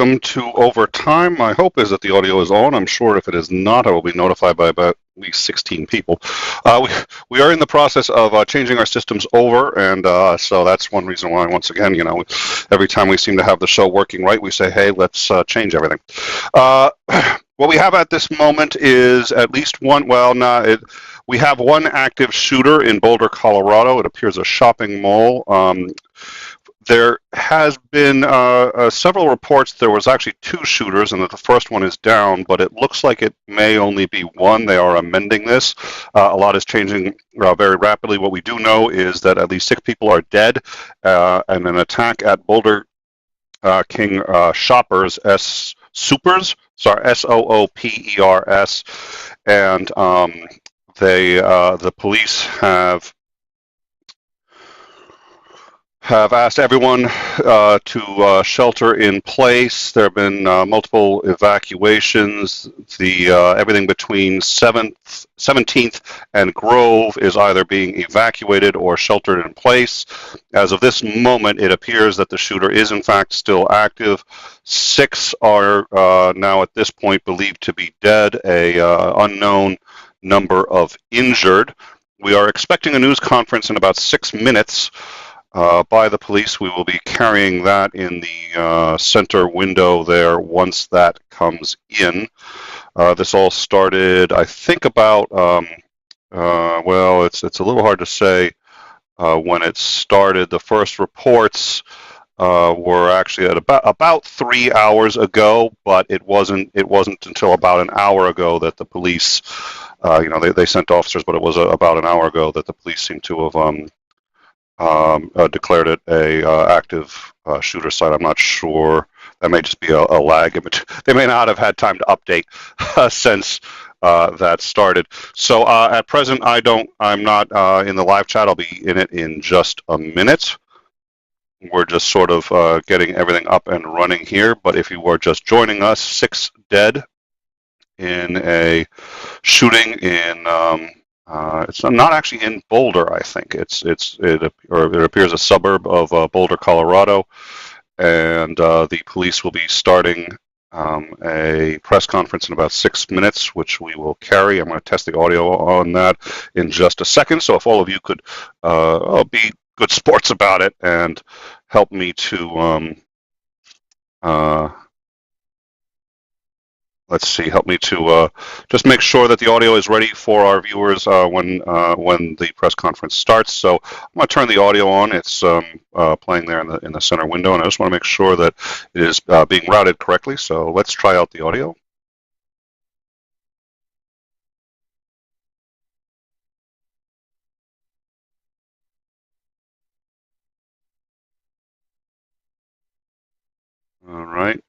welcome to Overtime. My hope is that the audio is on. I'm sure if it is not, I will be notified by about at least 16 people. We are in the process of changing our systems over, and so that's one reason why, once again, every time we seem to have the show working right, we say, hey, let's change everything. What we have at this moment is at least one, we have one active shooter in Boulder, Colorado. It appears a shopping mall. There has been several reports there was actually two shooters and that the first one is down, but it looks like it may only be one. They are amending this. A lot is changing very rapidly. What we do know is that at least 6 people are dead, and an attack at Boulder King Shoppers, Soopers, S-O-O-P-E-R-S, and the police have asked everyone to shelter in place. There have been multiple evacuations. Everything between 17th and Grove is either being evacuated or sheltered in place. As of this moment, it appears that the shooter is in fact still active. 6 are now at this point believed to be dead, a unknown number of injured. We are expecting a news conference in about 6 minutes by the police. We will be carrying that in the center window there once that comes in. This all started, I think, about, it's a little hard to say when it started. The first reports were actually at about 3 hours ago, but it wasn't until about an hour ago that the police, they sent officers, but it was about an hour ago that the police seemed to have declared it a active shooter site. I'm not sure. That may just be a lag. They may not have had time to update since that started. So at present, I'm not in the live chat. I'll be in it in just a minute. We're just sort of getting everything up and running here. But if you were just joining us, 6 dead in a shooting in. It's not actually in Boulder, I think. It appears a suburb of Boulder, Colorado, and the police will be starting a press conference in about 6 minutes, which we will carry. I'm going to test the audio on that in just a second. So if all of you could be good sports about it and help me to just make sure that the audio is ready for our viewers when the press conference starts. So I'm going to turn the audio on. It's playing there in the center window, and I just want to make sure that it is being routed correctly. So let's try out the audio. All right.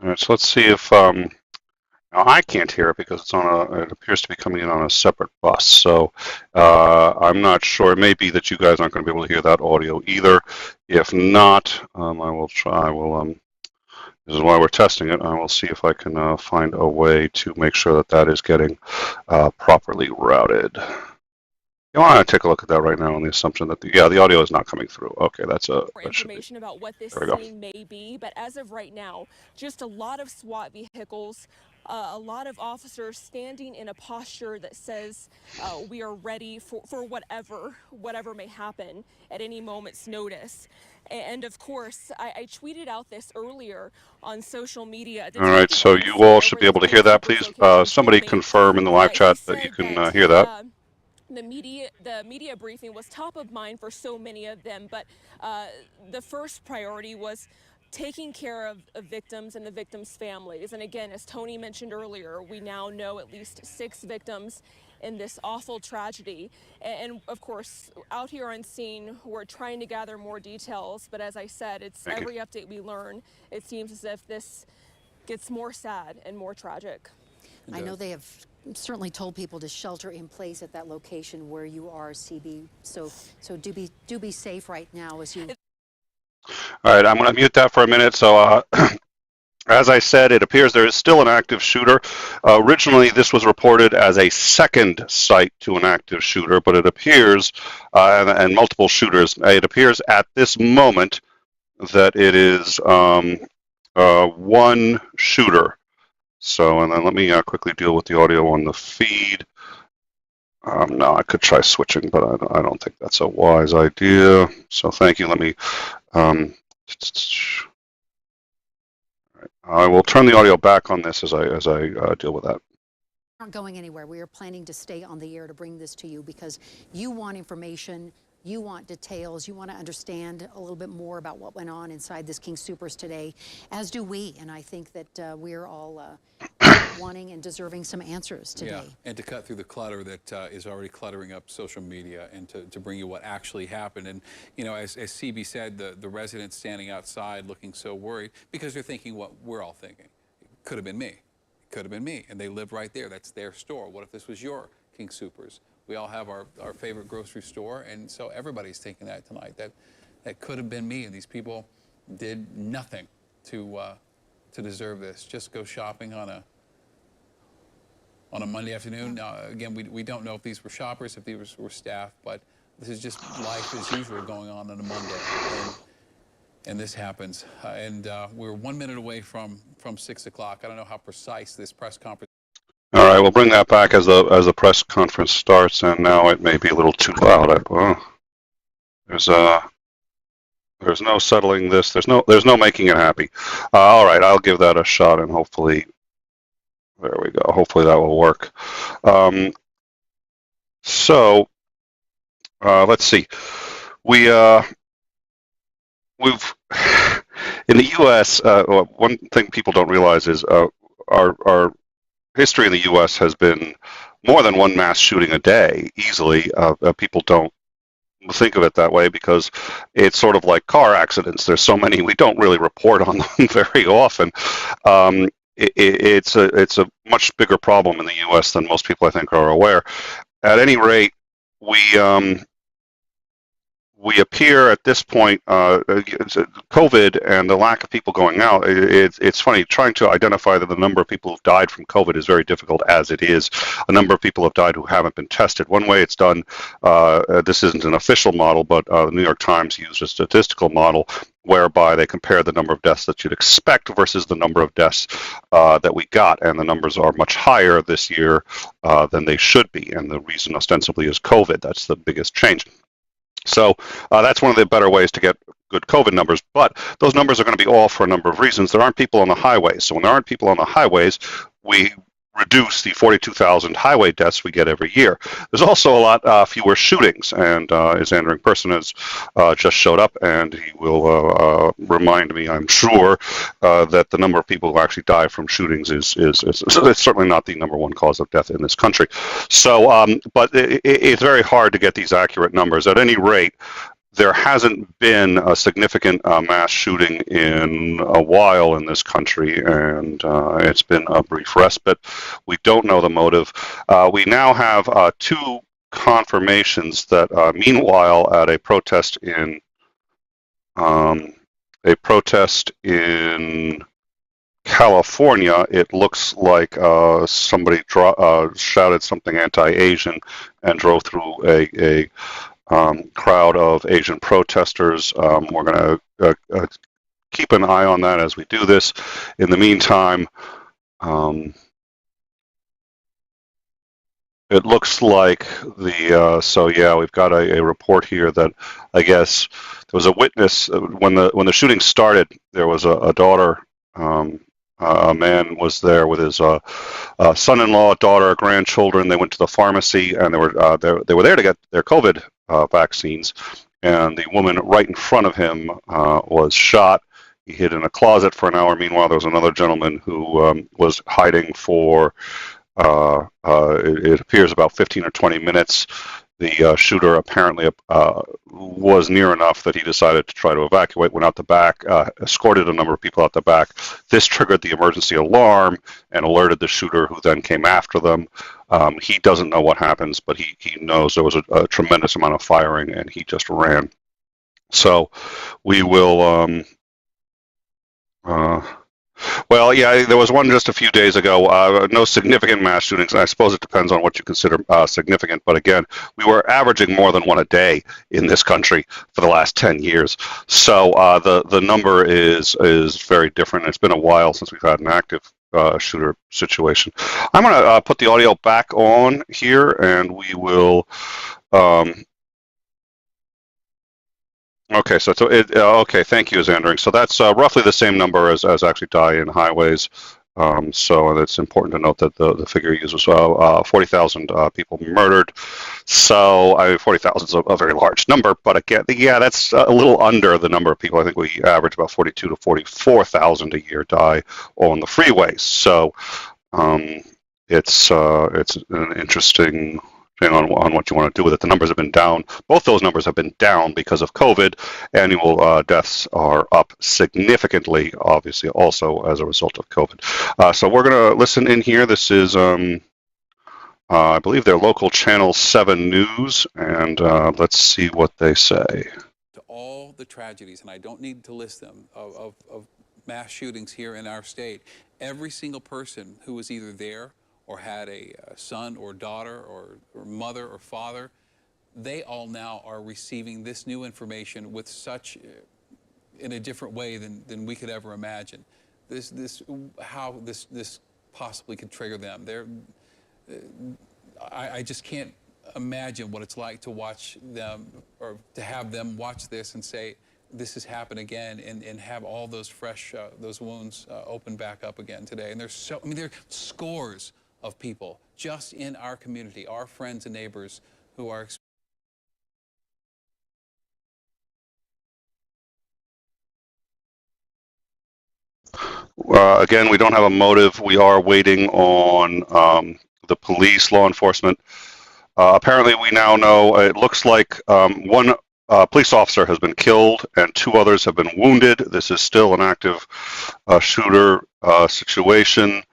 All right, so let's see if now I can't hear it because it appears to be coming in on a separate bus. So I'm not sure. It may be that you guys aren't going to be able to hear that audio either. If not, I will try. This is why we're testing it. I will see if I can find a way to make sure that is getting properly routed. You want to take a look at that right now on the assumption that the audio is not coming through. Okay, that's information about what this scene may be, but as of right now, just a lot of SWAT vehicles, a lot of officers standing in a posture that says we are ready for whatever may happen at any moment's notice. And of course, I tweeted out this earlier on social media. All right, so you all should be able to hear that. Please, somebody confirm in the live chat that you can hear that. The media briefing was top of mind for so many of them, but the first priority was taking care of victims and the victims' families. And again, as Tony mentioned earlier, we now know at least 6 victims in this awful tragedy. And of course, out here on scene, we're trying to gather more details. But as I said, it's every update we learn, it seems as if this gets more sad and more tragic. I know they have certainly told people to shelter in place at that location where you are, CB. So do be safe right now as you. All right, I'm going to mute that for a minute. So As I said, it appears there is still an active shooter. Originally, this was reported as a second site to an active shooter, but it appears, and multiple shooters, it appears at this moment that it is one shooter. So, and then let me quickly deal with the audio on the feed. No, I could try switching, but I don't think that's a wise idea. So thank you. Let me... I will turn the audio back on this as I deal with that. Aren't going anywhere. We are planning to stay on the air to bring this to you because you want information, you want details, you want to understand a little bit more about what went on inside this King Soopers today, as do we. And I think that we're all wanting and deserving some answers today. Yeah, and to cut through the clutter that is already cluttering up social media, and to bring you what actually happened. And, you know, as CB said, the residents standing outside looking so worried because they're thinking what we're all thinking. It could have been me. It could have been me. And they live right there. That's their store. What if this was your King Soopers? We all have our favorite grocery store, and so everybody's thinking that tonight. That could have been me, and these people did nothing to deserve this. Just go shopping on a Monday afternoon. Again, we don't know if these were shoppers, if these were staff, but this is just life as usual going on a Monday, and this happens. We're 1 minute away from 6 o'clock. I don't know how precise this press conference. All right, we'll bring that back as the press conference starts, and now it may be a little too loud. There's no settling this. There's no making it happy. All right, I'll give that a shot, and hopefully, there we go. Hopefully that will work. Let's see. We've in the U.S. One thing people don't realize is our history in the U.S. has been more than one mass shooting a day, easily. People don't think of it that way because it's sort of like car accidents. There's so many, we don't really report on them very often. It's a much bigger problem in the U.S. than most people, I think, are aware. At any rate, we appear at this point, COVID and the lack of people going out, it's funny, trying to identify that the number of people who've died from COVID is very difficult as it is. A number of people have died who haven't been tested. One way it's done, this isn't an official model, but the New York Times used a statistical model whereby they compare the number of deaths that you'd expect versus the number of deaths that we got. And the numbers are much higher this year than they should be. And the reason ostensibly is COVID. That's the biggest change. So that's one of the better ways to get good COVID numbers, but those numbers are going to be off for a number of reasons. There aren't people on the highways. So when there aren't people on the highways, we reduce the 42,000 highway deaths we get every year. There's also a lot fewer shootings, and his answering person has just showed up, and he will remind me, I'm sure, that the number of people who actually die from shootings is it's certainly not the number one cause of death in this country. So, but it's very hard to get these accurate numbers. At any rate, there hasn't been a significant mass shooting in a while in this country, and it's been a brief respite. We don't know the motive. We now have two confirmations that, meanwhile, at a protest in California, it looks like somebody shouted something anti-Asian and drove through a crowd of Asian protesters. We're going to keep an eye on that as we do this. In the meantime, it looks like we've got a report here that I guess there was a witness when the shooting started. There was a daughter. A man was there with his son-in-law, daughter, grandchildren. They went to the pharmacy, and they were there to get their COVID vaccines. And the woman right in front of him was shot. He hid in a closet for an hour. Meanwhile, there was another gentleman who was hiding for, it appears, about 15 or 20 minutes. The shooter apparently was near enough that he decided to try to evacuate, went out the back, escorted a number of people out the back. This triggered the emergency alarm and alerted the shooter, who then came after them. He doesn't know what happens, but he knows there was a tremendous amount of firing, and he just ran. So we will Well, yeah, there was one just a few days ago. No significant mass shootings. I suppose it depends on what you consider significant. But again, we were averaging more than one a day in this country for the last 10 years. So the number is very different. It's been a while since we've had an active shooter situation. I'm going to put the audio back on here, and we will. Okay, so okay. Thank you, Xandering. So that's roughly the same number as actually die in highways. So it's important to note that the figure used was 40,000 people murdered. So 40,000 is a very large number, but again, yeah, that's a little under the number of people. I think we average about 42 to 44,000 a year die on the freeways. So it's an interesting thing on what you want to do with it. The numbers have been down. Both those numbers have been down because of COVID. Annual deaths are up significantly, obviously, also as a result of COVID. So we're going to listen in here. This is, I believe, their local Channel 7 News, and let's see what they say. To all the tragedies, and I don't need to list them, of mass shootings here in our state, every single person who was either there or had a son or daughter or mother or father, they all now are receiving this new information with such, in a different way than we could ever imagine. How this possibly could trigger them. I just can't imagine what it's like to watch them, or to have them watch this and say, this has happened again, and have all those fresh, those wounds open back up again today. And there are scores of people just in our community, our friends and neighbors, who are again, we don't have a motive. We are waiting on the police, law enforcement. Apparently, we now know, it looks like one police officer has been killed and 2 others have been wounded. This is still an active shooter situation.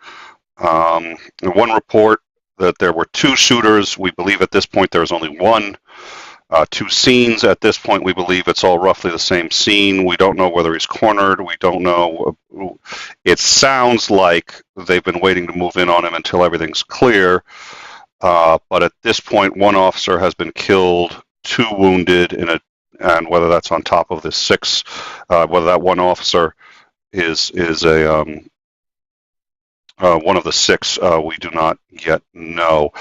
One report that there were 2 shooters. We believe at this point there is only one. 2 scenes at this point. We believe it's all roughly the same scene. We don't know whether he's cornered. We don't know. It sounds like they've been waiting to move in on him until everything's clear. But at this point, 1 officer has been killed, 2 wounded, and whether that's on top of the 6, whether that 1 officer is a one of the 6, we do not yet know.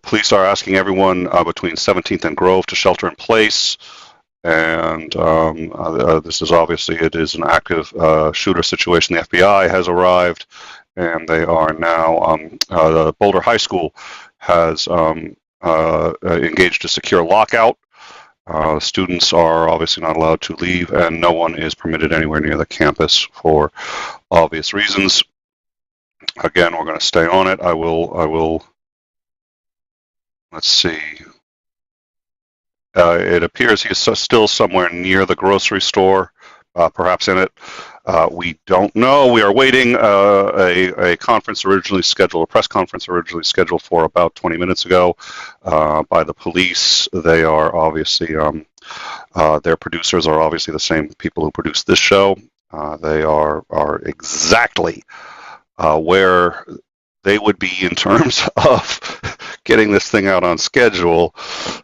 Police are asking everyone between 17th and Grove to shelter in place. And this is obviously, it is an active shooter situation. The FBI has arrived, and they are now, the Boulder High School has engaged a secure lockout. Students are obviously not allowed to leave, and no one is permitted anywhere near the campus for obvious reasons. Again, we're going to stay on it. I will, let's see. It appears he's still somewhere near the grocery store, perhaps in it. We don't know. We are waiting a conference originally scheduled, a press conference originally scheduled for about 20 minutes ago by the police. They are obviously, their producers are obviously the same people who produced this show. They are exactly where they would be in terms of getting this thing out on schedule.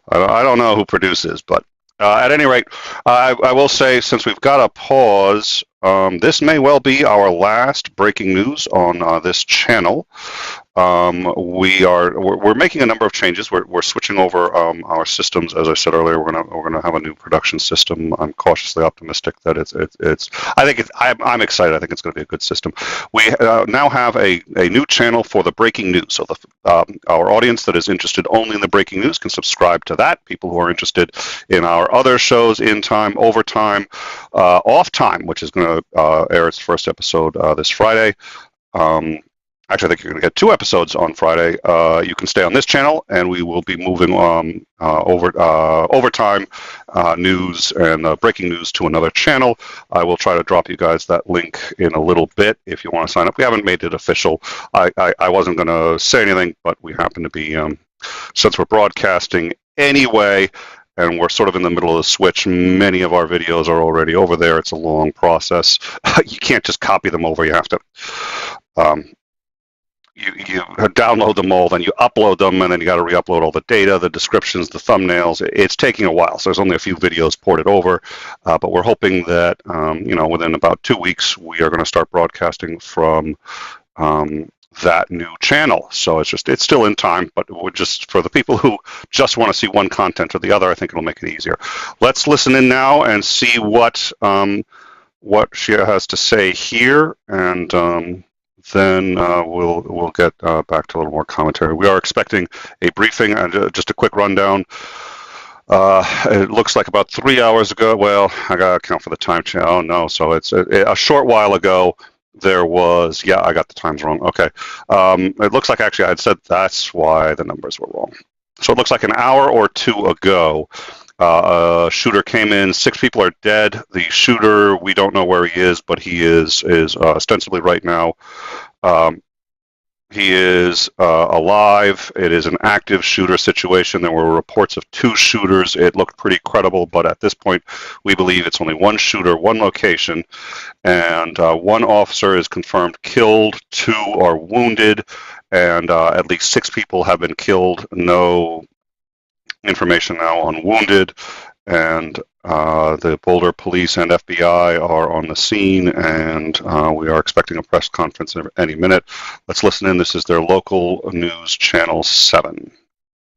I don't know who produces, but at any rate, I will say, since we've got a pause, this may well be our last breaking news on this channel. We're making a number of changes. We're switching over our systems. As I said earlier, we're gonna have a new production system. I'm cautiously optimistic that I'm excited. I think it's going to be a good system. We now have a new channel for the breaking news. So our audience that is interested only in the breaking news can subscribe to that. People who are interested in our other shows, In Time, Overtime, Off Time, which is going to air its first episode this Friday. Actually, I think you're going to get 2 episodes on Friday. You can stay on this channel, and we will be moving overtime news and breaking news to another channel. I will try to drop you guys that link in a little bit if you want to sign up. We haven't made it official. I wasn't going to say anything, but we happen to be, since we're broadcasting anyway, and we're sort of in the middle of the switch. Many of our videos are already over there. It's a long process. You can't just copy them over. You have to you download them all, then you upload them, and then you got to re-upload all the data, the descriptions, the thumbnails. It's taking a while, so there's only a few videos ported over, but we're hoping that within about 2 weeks we are going to start broadcasting from that new channel. So it's still in time, but we're just, for the people who just want to see one content or the other, I think it'll make it easier. Let's listen in now and see what she has to say here, and then we'll get back to a little more commentary. We are expecting a briefing, and just a quick rundown. It looks like about 3 hours ago. Well, I gotta account for the time change. Oh no, so it's a short while ago. There was, yeah, I got the times wrong. Okay, it looks like actually I had said that's why the numbers were wrong. So it looks like an hour or two ago, a shooter came in. 6 people are dead. The shooter, we don't know where he is, but he is ostensibly right now. He is alive. It is an active shooter situation. There were reports of 2 shooters. It looked pretty credible, but at this point, we believe it's only 1 shooter, 1 location, and 1 officer is confirmed killed, 2 are wounded, and at least 6 people have been killed. No information now on wounded, and the Boulder police and FBI are on the scene, and we are expecting a press conference any minute. Let's listen in. This is their local news channel 7.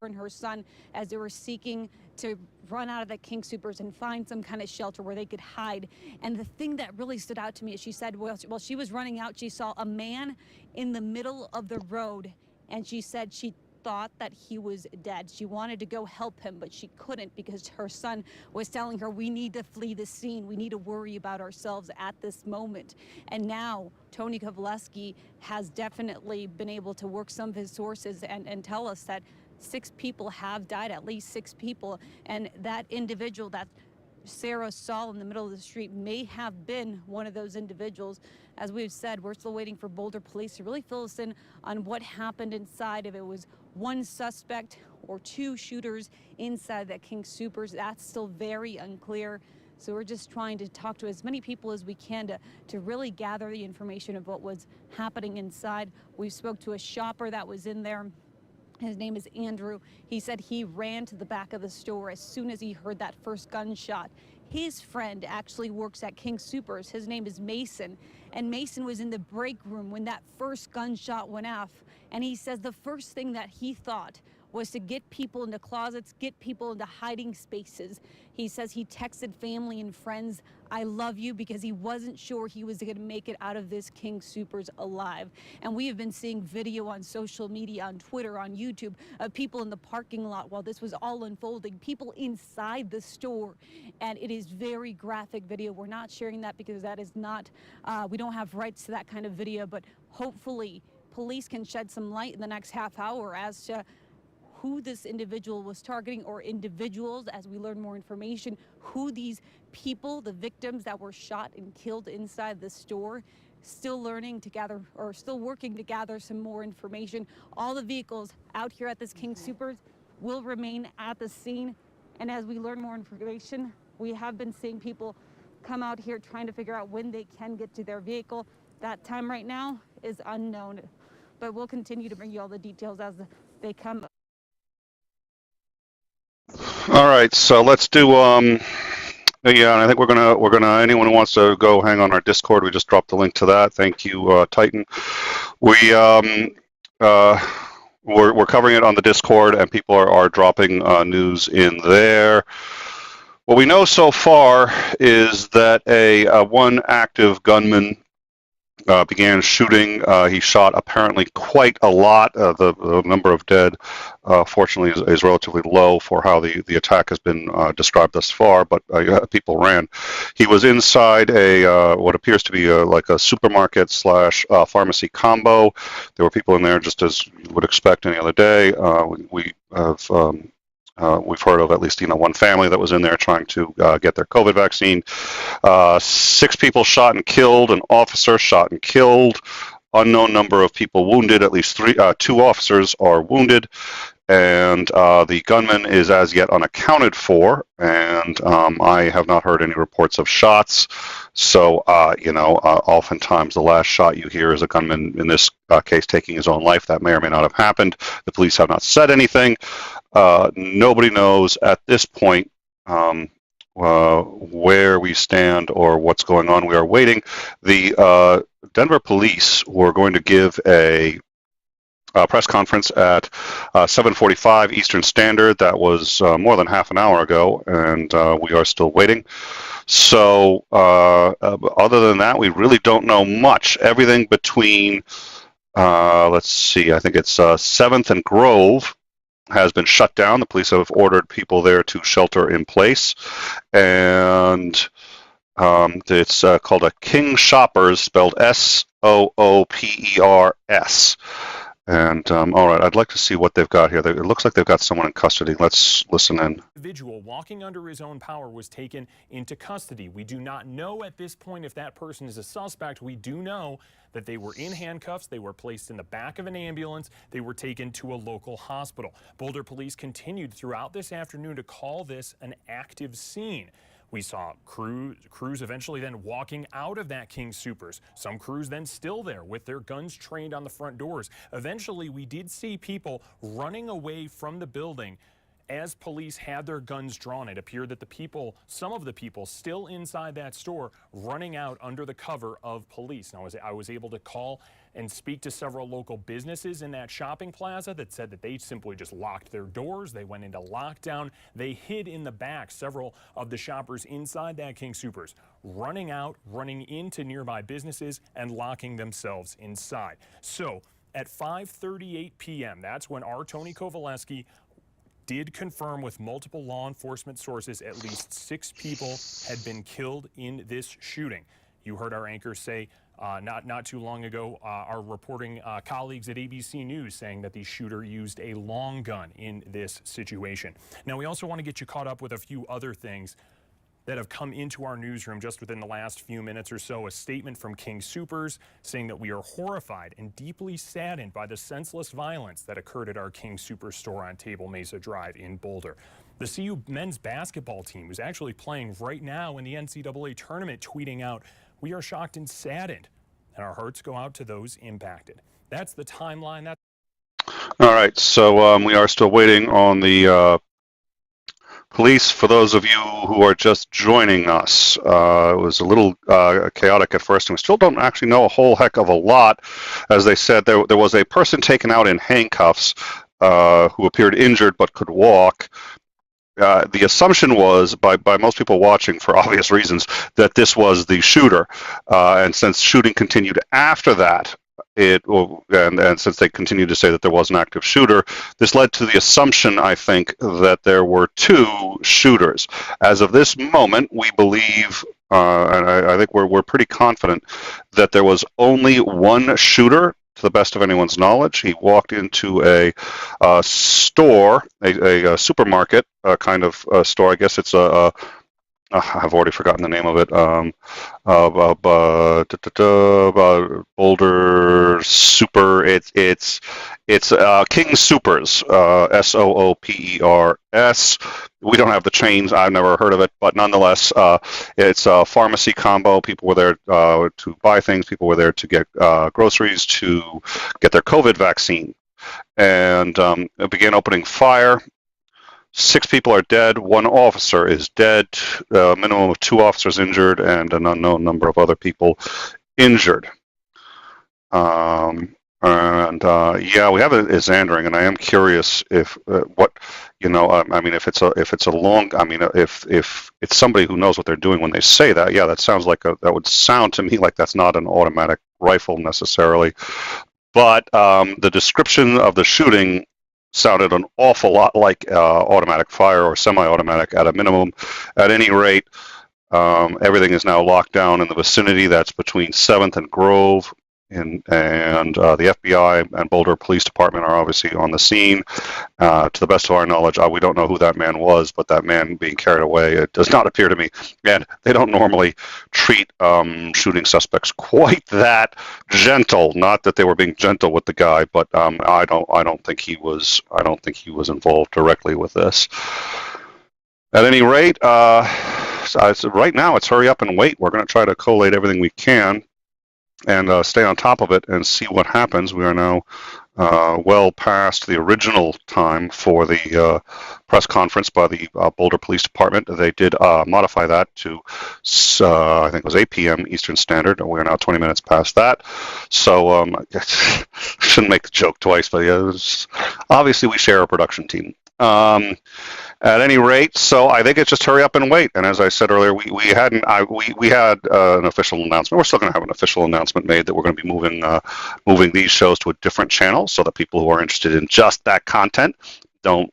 And her son, as they were seeking to run out of the King Soopers and find some kind of shelter where they could hide. And the thing that really stood out to me is she said, while she was running out, she saw a man in the middle of the road, and she said she thought that he was dead. She wanted to go help him, but she couldn't because her son was telling her, we need to flee the scene. We need to worry about ourselves at this moment. And now Tony Kovaleski has definitely been able to work some of his sources and tell us that 6 people have died, at least 6 people. And that individual that Sarah saw in the middle of the street may have been one of those individuals. As we've said, we're still waiting for Boulder police to really fill us in on what happened inside. If it was 1 suspect or 2 shooters inside that King Soopers, that's still very unclear. So we're just trying to talk to as many people as we can to really gather the information of what was happening inside. We spoke to a shopper that was in there. His name is Andrew. He said he ran to the back of the store as soon as he heard that first gunshot. His friend actually works at King Soopers. His name is Mason. And Mason was in the break room when that first gunshot went off. And he says the first thing that he thought was to get people into closets, get people into hiding spaces. He says he texted family and friends, I love you, because he wasn't sure he was going to make it out of this King Soopers alive. And we have been seeing video on social media, on Twitter, on YouTube, of people in the parking lot while this was all unfolding, people inside the store. And it is very graphic video. We're not sharing that because that is not, we don't have rights to that kind of video, but hopefully police can shed some light in the next half hour as to who this individual was targeting, or individuals, as we learn more information, who these people, the victims that were shot and killed inside the store. Still learning to gather, or still working to gather some more information. All the vehicles out here at this King Soopers will remain at the scene. And as we learn more information, we have been seeing people come out here trying to figure out when they can get to their vehicle. That time right now is unknown, but we'll continue to bring you all the details as they come. All right, so let's do yeah, and I think we're gonna anyone who wants to go hang on our Discord, we just dropped the link to that. Thank you, Titan. We're covering it on the Discord, and people are dropping news in there. What we know so far is that one active gunman began shooting. He shot apparently quite a lot. The number of dead, fortunately, is relatively low for how the attack has been described thus far, but people ran. He was inside what appears to be like a supermarket slash pharmacy combo. There were people in there just as you would expect any other day. We've heard of at least one family that was in there trying to get their COVID vaccine. 6 people shot and killed, an officer shot and killed, unknown number of people wounded, at least 2 officers are wounded, and the gunman is as yet unaccounted for, and I have not heard any reports of shots. So, oftentimes the last shot you hear is a gunman, in this case, taking his own life. That may or may not have happened. The police have not said anything. Nobody knows at this point where we stand or what's going on. We are waiting. The Denver police were going to give a press conference at 7:45 Eastern Standard. That was more than half an hour ago, and we are still waiting. So other than that, we really don't know much. Everything between, let's see, I think it's 7th and Grove has been shut down. The police have ordered people there to shelter in place, and it's called a King Shoppers, spelled Soopers. And all right, I'd like to see what they've got here. It looks like they've got someone in custody. Let's listen in. Individual walking under his own power was taken into custody. We do not know at this point if that person is a suspect. We do know that they were in handcuffs. They were placed in the back of an ambulance. They were taken to a local hospital. Boulder police continued throughout this afternoon to call this an active scene. We saw crews eventually then walking out of that King Soopers. Some crews then still there with their guns trained on the front doors. Eventually, we did see people running away from the building as police had their guns drawn. It appeared that some of the people still inside that store running out under the cover of police. Now, I was able to call and speak to several local businesses in that shopping plaza that said that they simply just locked their doors. They went into lockdown. They hid in the back. Several of the shoppers inside that King Soopers running out, running into nearby businesses, and locking themselves inside. So at 5:38 p.m., that's when our Tony Kovaleski did confirm with multiple law enforcement sources at least 6 people had been killed in this shooting. You heard our anchor say not too long ago, our reporting colleagues at ABC News saying that the shooter used a long gun in this situation. Now, we also want to get you caught up with a few other things that have come into our newsroom just within the last few minutes or so. A statement from King Soopers saying that we are horrified and deeply saddened by the senseless violence that occurred at our King Soopers store on Table Mesa Drive in Boulder. The CU men's basketball team, who's actually playing right now in the NCAA tournament, tweeting out, "We are shocked and saddened, and our hearts go out to those impacted." That's the timeline. All right, so we are still waiting on the police. For those of you who are just joining us, it was a little chaotic at first, and we still don't actually know a whole heck of a lot. As they said, there was a person taken out in handcuffs who appeared injured but could walk. The assumption was, by most people watching for obvious reasons, that this was the shooter. And since shooting continued after that, and since they continued to say that there was an active shooter, this led to the assumption, I think, that there were 2 shooters. As of this moment, we believe, and I think we're pretty confident, that there was only one shooter, to the best of anyone's knowledge. He walked into a store, a supermarket kind of store. I guess it's I've already forgotten the name of it. Boulder Super. It's King Soopers. Soopers. We don't have the chains. I've never heard of it, but nonetheless, it's a pharmacy combo. People were there to buy things. People were there to get groceries, to get their COVID vaccine, and began opening fire. 6 people are dead. 1 officer is dead. A minimum of 2 officers injured, and an unknown number of other people injured. Yeah, we have a Xandering, and I am curious if if it's a long, if it's somebody who knows what they're doing when they say that. Yeah, that sounds like that would sound to me like that's not an automatic rifle necessarily, but the description of the shooting sounded an awful lot like automatic fire or semi-automatic at a minimum. At any rate, everything is now locked down in the vicinity. That's between 7th and Grove. and the FBI and Boulder Police Department are obviously on the scene. To the best of our knowledge, we don't know who that man was, but that man being carried away, it does not appear to me. And they don't normally treat shooting suspects quite that gentle. Not that they were being gentle with the guy, but I don't think he was involved directly with this. At any rate, right now it's hurry up and wait. We're going to try to collate everything we can and stay on top of it and see what happens. We are now well past the original time for the press conference by the Boulder Police Department. They did modify that to, I think it was 8 p.m. Eastern Standard. We are now 20 minutes past that. So I shouldn't make the joke twice, but yeah, obviously we share a production team. At any rate, so I think it's just hurry up and wait. And as I said earlier, we had an official announcement. We're still going to have an official announcement made that we're going to be moving these shows to a different channel, so that people who are interested in just that content don't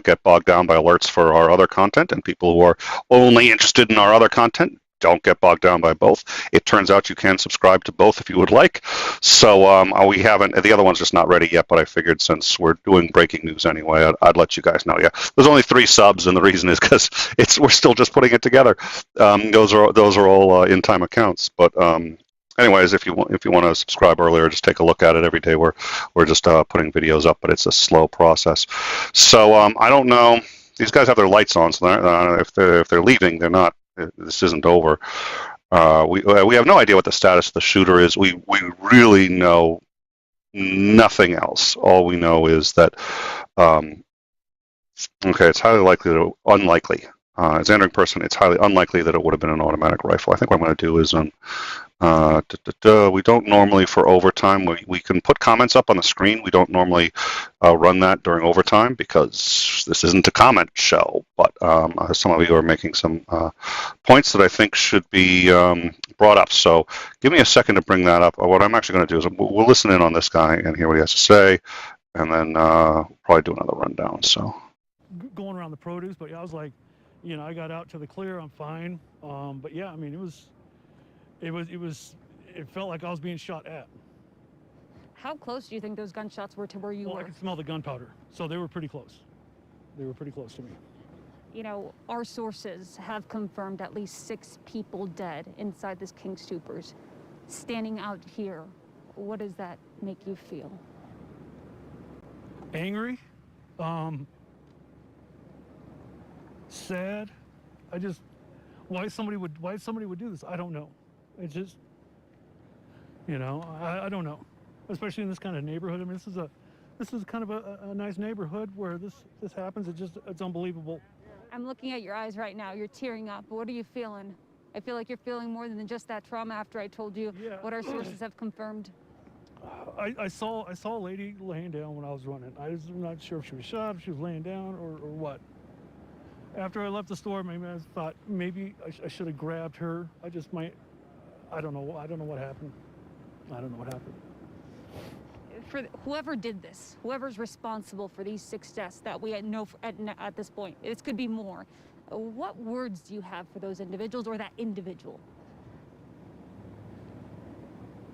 get bogged down by alerts for our other content, and people who are only interested in our other content don't get bogged down by both. It turns out you can subscribe to both if you would like. So we haven't, the other one's just not ready yet, but I figured since we're doing breaking news anyway, I'd let you guys know. Yeah, there's only 3 subs, and the reason is because we're still just putting it together. Those are all in-time accounts. But anyways, if you want to subscribe earlier, just take a look at it every day. We're just putting videos up, but it's a slow process. So I don't know. These guys have their lights on, so if they're leaving, they're not. This isn't over. We have no idea what the status of the shooter is. We really know nothing else. All we know is that it's highly unlikely. As an entering person, it's highly unlikely that it would have been an automatic rifle. I think what I'm going to do is we don't normally, for overtime, we can put comments up on the screen. We don't normally run that during overtime because this isn't a comment show, but some of you are making some points that I think should be brought up. So give me a second to bring that up. What I'm actually going to do is we'll listen in on this guy and hear what he has to say, and then probably do another rundown. So going around the produce, but I was like, I got out to the clear, I'm fine. But yeah, I mean, it felt like I was being shot at. How close do you think those gunshots were to where you were? I could smell the gunpowder, so they were pretty close. They were pretty close to me. Our sources have confirmed at least 6 people dead inside this King Soopers. Standing out here, what does that make you feel? Angry, sad. Why somebody would do this, I don't know. It's just, I don't know. Especially in this kind of neighborhood. I mean, this is kind of a nice neighborhood where this happens. It's unbelievable. I'm looking at your eyes right now. You're tearing up. What are you feeling? I feel like you're feeling more than just that trauma after I told you what our sources have confirmed. I saw a lady laying down when I was running. I was not sure if she was shot, if she was laying down, or what. After I left the store, maybe I thought maybe I should have grabbed her. I don't know what happened. I don't know what happened. For whoever did this, whoever's responsible for these 6 deaths that we know at this point, it could be more. What words do you have for those individuals or that individual?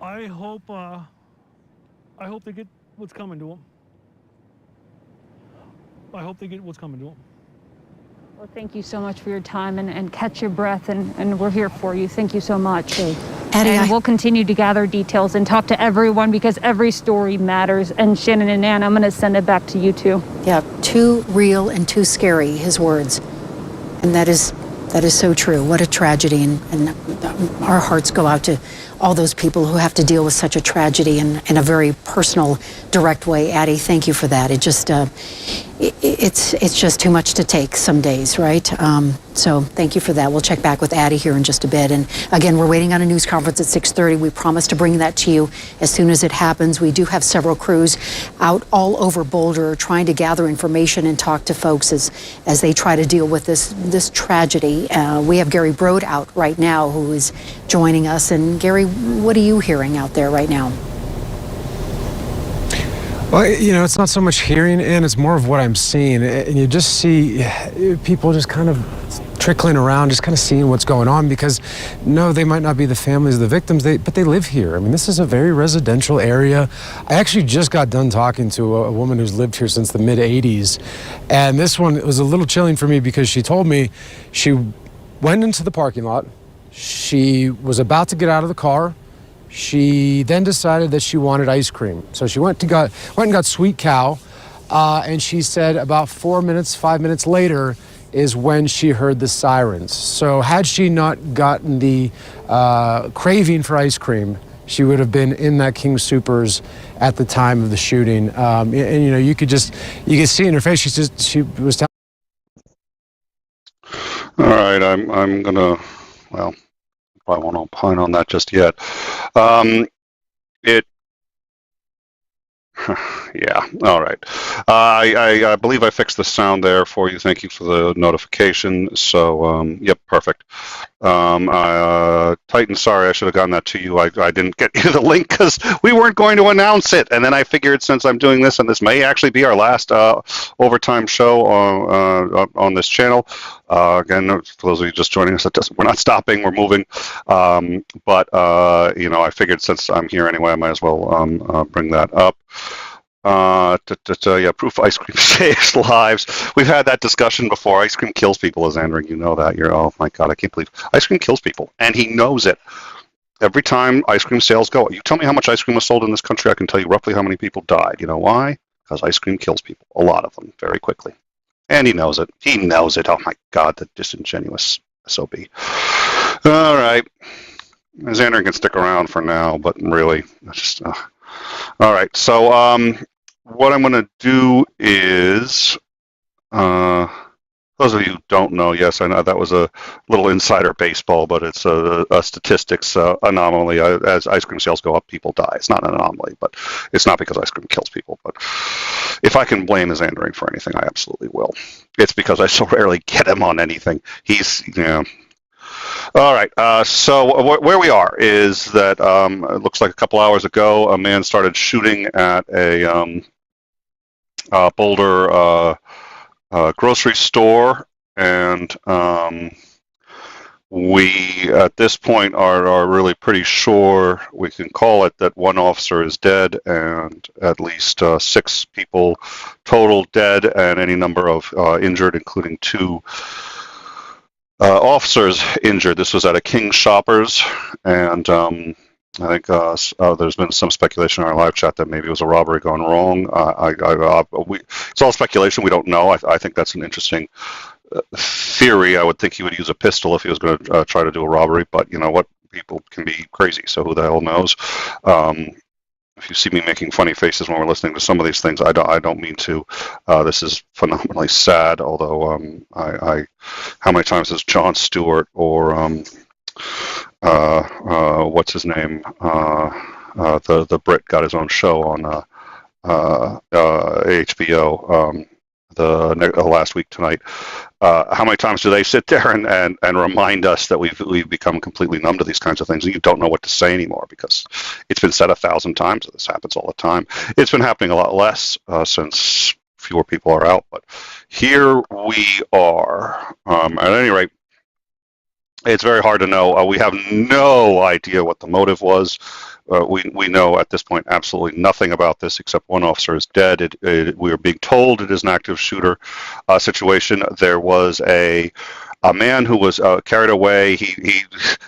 I hope they get what's coming to them. I hope they get what's coming to them. Well, thank you so much for your time, and catch your breath, and we're here for you. Thank you so much. Addie, and we'll continue to gather details and talk to everyone because every story matters. And Shannon and Ann, I'm going to send it back to you two. Yeah, too real and too scary, his words. And that is so true. What a tragedy, and our hearts go out to all those people who have to deal with such a tragedy in a very personal, direct way. Addie, thank you for that. It just, it's just too much to take some days, right? So thank you for that. We'll check back with Addie here in just a bit. And again, we're waiting on a news conference at 6:30. We promise to bring that to you as soon as it happens. We do have several crews out all over Boulder trying to gather information and talk to folks as they try to deal with this tragedy. We have Gary Brode out right now who is joining us. And Gary, what are you hearing out there right now? Well, it's not so much hearing, and it's more of what I'm seeing. And you just see people just kind of trickling around, just kind of seeing what's going on, because no, they might not be the families of the victims, but they live here. I mean, this is a very residential area. I actually just got done talking to a woman who's lived here since the mid-'80s, and this one was a little chilling for me because she told me she went into the parking lot. She was about to get out of the car. She then decided that she wanted ice cream. So she went and got Sweet Cow, and she said about 5 minutes later is when she heard the sirens. So had she not gotten the craving for ice cream, she would have been in that King Soopers at the time of the shooting. And you know, you could see in her face, she was telling. All right, I'm gonna, well, probably won't opine on that just yet. Yeah, all right. I believe I fixed the sound there for you. Thank you for the notification. So, yep, perfect. Titan, sorry, I should have gotten that to you. I didn't get you the link because we weren't going to announce it. And then I figured since I'm doing this, and this may actually be our last overtime show on this channel. Again, for those of you just joining us, we're not stopping, we're moving. But you know, I figured since I'm here anyway, I might as well bring that up. Yeah, proof ice cream saves lives. We've had that discussion before. Ice cream kills people, as Andrew, you know that. Oh my God, I can't believe ice cream kills people, and he knows it. Every time ice cream sales go, you tell me how much ice cream was sold in this country, I can tell you roughly how many people died. You know why? Because ice cream kills people, a lot of them, very quickly. And he knows it. He knows it. Oh my God, the disingenuous SOB. All right. Xander can stick around for now, but really, just. All right. So what I'm going to do is, those of you who don't know, yes, I know that was a little insider baseball, but it's a statistics anomaly. As ice cream sales go up, people die. It's not an anomaly, but it's not because ice cream kills people. But if I can blame Xandering for anything, I absolutely will. It's because I so rarely get him on anything. He's, you know. All right, so where we are is that it looks like a couple hours ago, a man started shooting at a Boulder grocery store, and we, at this point, are really pretty sure we can call it that one officer is dead and at least 6 people total dead and any number of injured, including 2 officers injured. This was at a King Shoppers, and I think there's been some speculation in our live chat that maybe it was a robbery gone wrong. It's all speculation. We don't know. I think that's an interesting theory. I would think he would use a pistol if he was going to try to do a robbery, but you know what? People can be crazy, so who the hell knows? If you see me making funny faces when we're listening to some of these things, I don't mean to. This is phenomenally sad. Although how many times has Jon Stewart or what's his name, the Brit, got his own show on HBO the last week tonight? How many times do they sit there and remind us that we've become completely numb to these kinds of things, and you don't know what to say anymore because it's been said 1,000 times that this happens all the time. It's been happening a lot less since fewer people are out, but here we are. At any rate, it's very hard to know. We have no idea what the motive was. We know at this point absolutely nothing about this except one officer is dead. We are being told it is an active shooter situation. There was a man who was carried away. He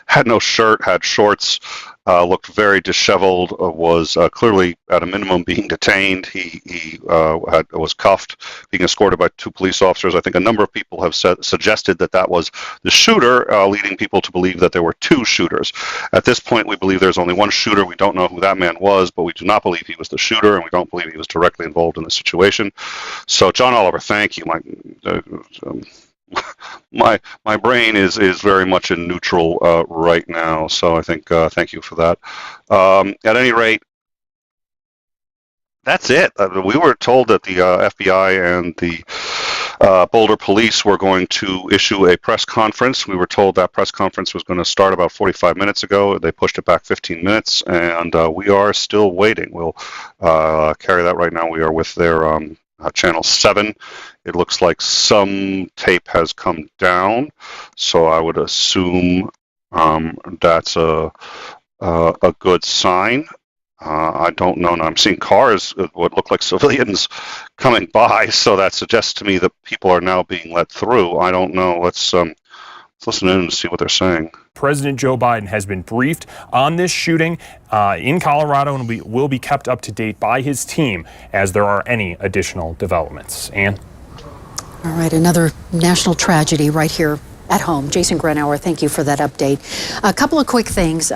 had no shirt, had shorts, looked very disheveled, was clearly at a minimum being detained. He was cuffed, being escorted by 2 police officers. I think a number of people have suggested that was the shooter, leading people to believe that there were 2 shooters. At this point, we believe there's only one shooter. We don't know who that man was, but we do not believe he was the shooter, and we don't believe he was directly involved in the situation. So, John Oliver, thank you. My brain is very much in neutral right now, so I think thank you for that. At any rate, that's it. We were told that the FBI and the Boulder police were going to issue a press conference. We were told that press conference was going to start about 45 minutes ago. They pushed it back 15 minutes, and we are still waiting. We'll carry that right now. We are with their Channel 7. It looks like some tape has come down, so I would assume that's a good sign. I don't know. Now I'm seeing cars, what look like civilians, coming by, so that suggests to me that people are now being let through. I don't know. Let's listen in and see what they're saying. President Joe Biden has been briefed on this shooting in Colorado and will be kept up to date by his team as there are any additional developments. Ann? All right, another national tragedy right here at home. Jason Grenauer, thank you for that update. A couple of quick things.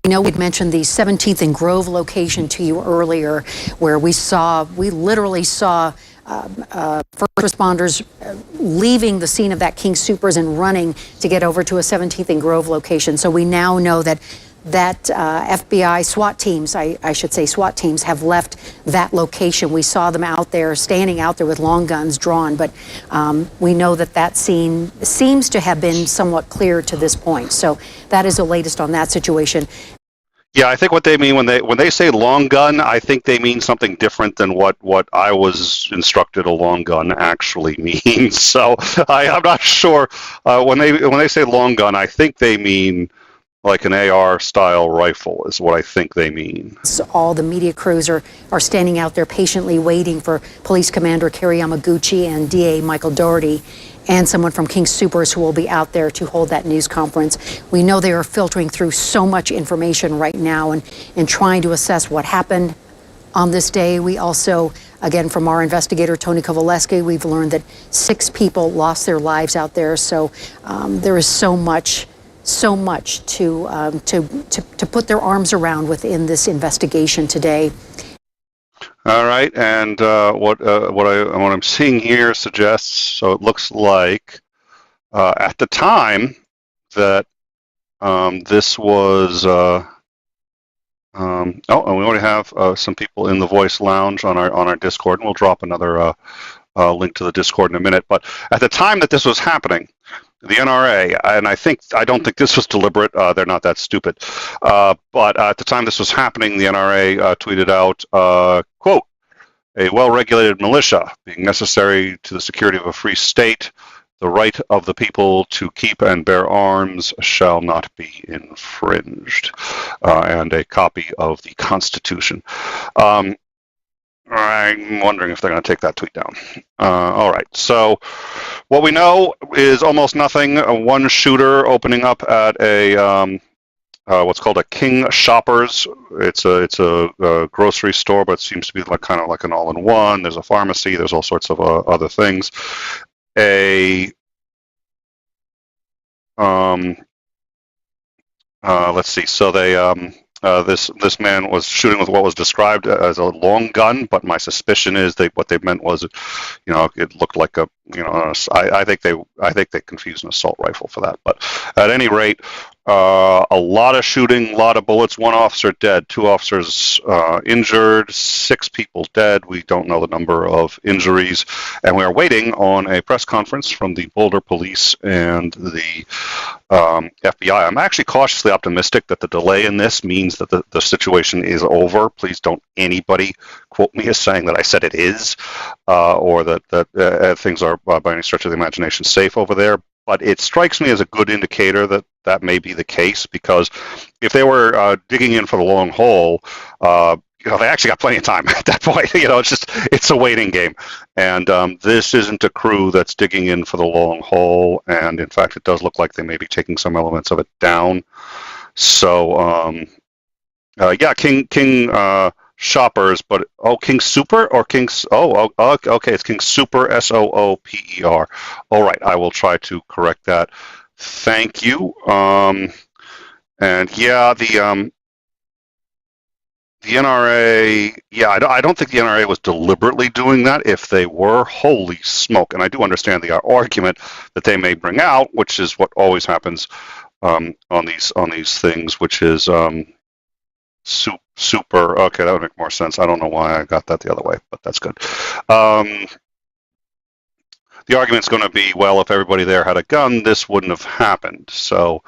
We know we'd mentioned the 17th and Grove location to you earlier, where we literally saw first responders leaving the scene of that King Soopers and running to get over to a 17th and Grove location. So we now know that FBI SWAT teams, I should say SWAT teams, have left that location. We saw them out there, standing out there with long guns drawn, but we know that scene seems to have been somewhat clear to this point. So that is the latest on that situation. Yeah, I think what they mean when they say long gun, I think they mean something different than what I was instructed a long gun actually means. So I'm not sure when they say long gun, I think they mean like an AR style rifle is what I think they mean. So all the media crews are standing out there patiently waiting for Police Commander Kerry Yamaguchi and DA Michael Doherty and someone from King Soopers who will be out there to hold that news conference. We know they are filtering through so much information right now and trying to assess what happened on this day. We also, again, from our investigator, Tony Kovaleski, we've learned that 6 people lost their lives out there. So there is so much to put their arms around within this investigation today. All right, and what I'm seeing here suggests, so it looks like at the time that this was, and we already have some people in the Voice Lounge on our Discord, and we'll drop another link to the Discord in a minute. But at the time that this was happening, the NRA, and I don't think this was deliberate. They're not that stupid. But at the time this was happening, the NRA tweeted out, quote, "A well-regulated militia being necessary to the security of a free state, the right of the people to keep and bear arms shall not be infringed," and a copy of the Constitution. I'm wondering if they're going to take that tweet down. All right. So what we know is almost nothing. One shooter opening up at a what's called a King Shoppers. It's a grocery store, but it seems to be kind of like an all-in-one. There's a pharmacy. There's all sorts of other things. Let's see. So they this man was shooting with what was described as a long gun, but my suspicion is what they meant was, it looked like a, I think they confused an assault rifle for that. But at any rate, a lot of shooting, a lot of bullets. 1 officer dead, 2 officers injured, 6 people dead. We don't know the number of injuries, and we are waiting on a press conference from the Boulder police and the FBI. I'm actually cautiously optimistic that the delay in this means that the situation is over. Please don't anybody quote me as saying that I said it is, or that things are by any stretch of the imagination safe over there. But it strikes me as a good indicator that may be the case, because if they were digging in for the long haul, they actually got plenty of time at that point. It's a waiting game. And this isn't a crew that's digging in for the long haul. And in fact, it does look like they may be taking some elements of it down. So, King Shoppers, but King Super or King's? Okay, it's King Super, Sooper. All right, I will try to correct that. Thank you. And yeah, the NRA. Yeah, I don't think the NRA was deliberately doing that. If they were, holy smoke! And I do understand the argument that they may bring out, which is what always happens on these things, which is super. Okay, that would make more sense. I don't know why I got that the other way, but that's good. The argument's going to be, well, if everybody there had a gun, this wouldn't have happened. So,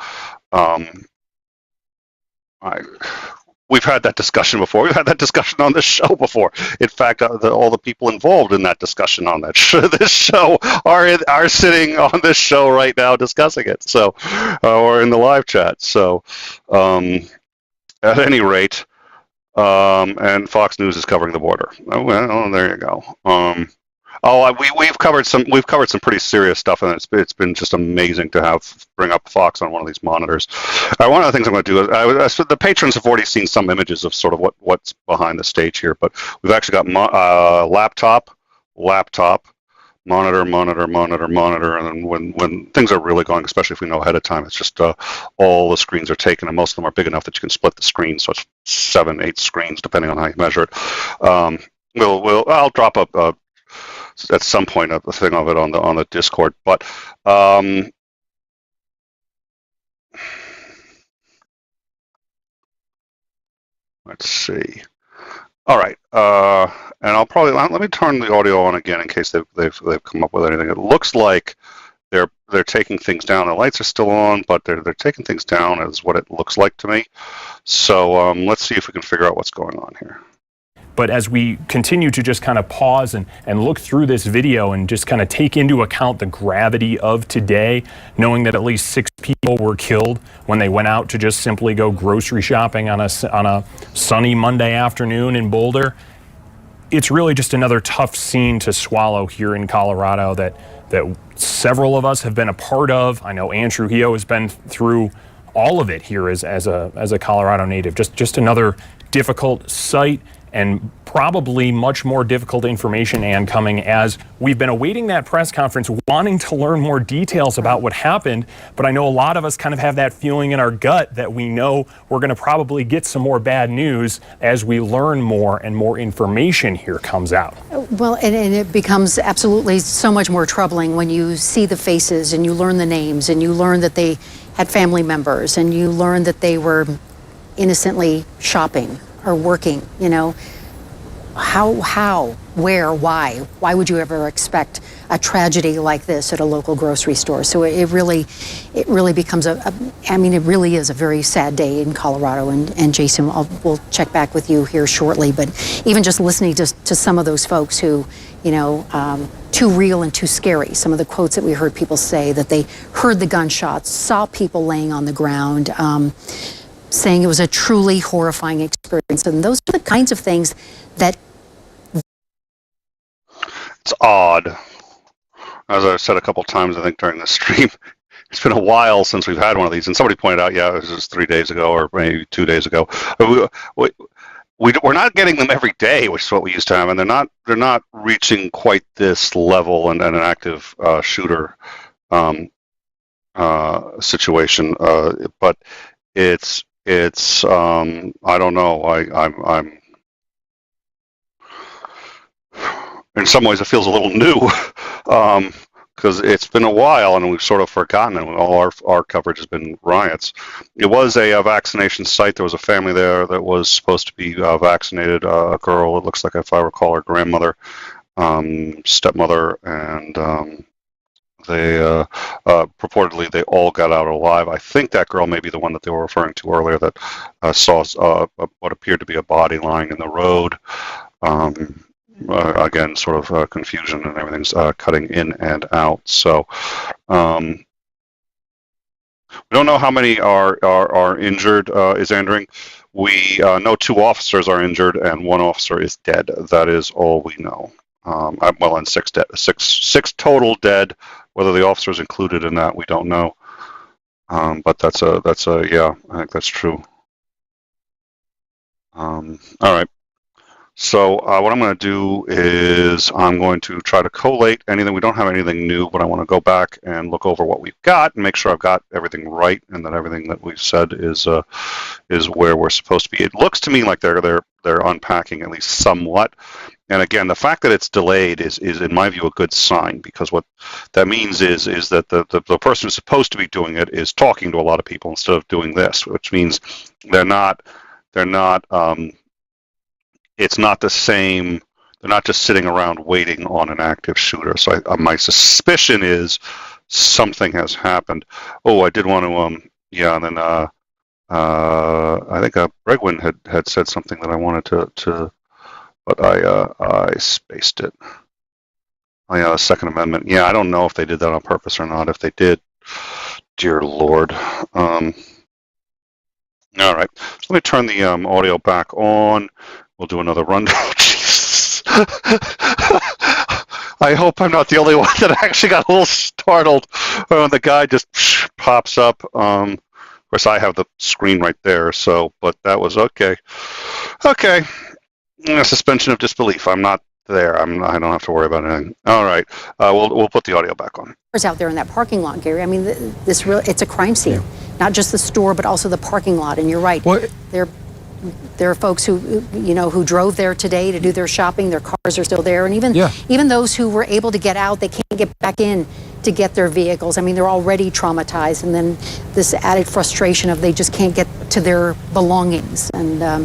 we've had that discussion before. We've had that discussion on this show before. In fact, all the people involved in that discussion on this show are sitting on this show right now discussing it. So, or in the live chat. So, at any rate, and Fox News is covering the border. Oh, well, there you go. We've covered some pretty serious stuff, and it's been just amazing to bring up Fox on one of these monitors. One of the things I'm going to do is the patrons have already seen some images of sort of what's behind the stage here, but we've actually got laptop, monitor, and then when things are really going, especially if we know ahead of time, it's just all the screens are taken, and most of them are big enough that you can split the screen, so it's 7, 8 screens depending on how you measure it. I'll drop at some point a thing of it on the Discord, but let's see. All right, and I'll probably let me turn the audio on again in case they've come up with anything. It looks like they're taking things down. The lights are still on, but they're taking things down, is what it looks like to me. So let's see if we can figure out what's going on here. But as we continue to just kind of pause and look through this video and just kind of take into account the gravity of today, knowing that at least 6 people were killed when they went out to just simply go grocery shopping on a sunny Monday afternoon in Boulder, it's really just another tough scene to swallow here in Colorado that several of us have been a part of. I know Ann Trujillo has been through all of it here as a Colorado native. Just another difficult sight, and probably much more difficult information, and coming as we've been awaiting that press conference, wanting to learn more details about what happened. But I know a lot of us kind of have that feeling in our gut that we know we're going to probably get some more bad news as we learn more and more information here comes out. Well, and it becomes absolutely so much more troubling when you see the faces and you learn the names and you learn that they had family members and you learn that they were innocently shopping or working, you know. How, where, why would you ever expect a tragedy like this at a local grocery store? So it really becomes I mean, it really is a very sad day in Colorado. And Jason, we'll check back with you here shortly. But even just listening to some of those folks who, you know, too real and too scary. Some of the quotes that we heard people say, that they heard the gunshots, saw people laying on the ground, saying it was a truly horrifying experience. And those are the kinds of things that... It's odd. As I've said a couple times, I think, during the stream, it's been a while since we've had one of these. And somebody pointed out, yeah, it was just 3 days ago or maybe 2 days ago. We're not getting them every day, which is what we used to have. And they're not reaching quite this level and an active shooter situation. But it's I don't know. I'm in some ways it feels a little new because it's been a while and we've sort of forgotten it. All our coverage has been riots. It was a vaccination site. There was a family there that was supposed to be vaccinated. A girl, it looks like, if I recall, her grandmother, stepmother, and they purportedly they all got out alive. I think that girl may be the one that they were referring to earlier that saw what appeared to be a body lying in the road. Again, sort of confusion, and everything's cutting in and out. So we don't know how many are injured. Is Andring? We know 2 officers are injured and 1 officer is dead. That is all we know. Well, and 6 dead, six total dead. Whether the officer is included in that, we don't know. But that's a yeah, I think that's true. All right. So what I'm going to do is I'm going to try to collate anything. We don't have anything new, but I want to go back and look over what we've got and make sure I've got everything right and that everything that we've said is where we're supposed to be. It looks to me like they're unpacking at least somewhat. And again, the fact that it's delayed is in my view a good sign, because what that means is that the person who's supposed to be doing it is talking to a lot of people instead of doing this, which means they're not it's not the same. They're not just sitting around waiting on an active shooter. So my suspicion is something has happened. Oh, I did want to, yeah, and then I think Bregwin had said something that I wanted to but I spaced it. Oh, yeah, the Second Amendment. Yeah, I don't know if they did that on purpose or not. If they did, dear Lord. All right, so let me turn the audio back on. We'll do another rundown. Jesus. I hope I'm not the only one that actually got a little startled when the guy just pops up. Of course, I have the screen right there, so, but that was okay. Okay. Suspension of disbelief. I'm not there. I don't have to worry about anything. All right. We'll put the audio back on. Out there in that parking lot, Gary. I mean, it's a crime scene. Not just the store, but also the parking lot. And you're right. What? There are folks who drove there today to do their shopping. Their cars are still there, and even those who were able to get out, they can't get back in to get their vehicles. I mean, they're already traumatized, and then this added frustration of they just can't get to their belongings. And I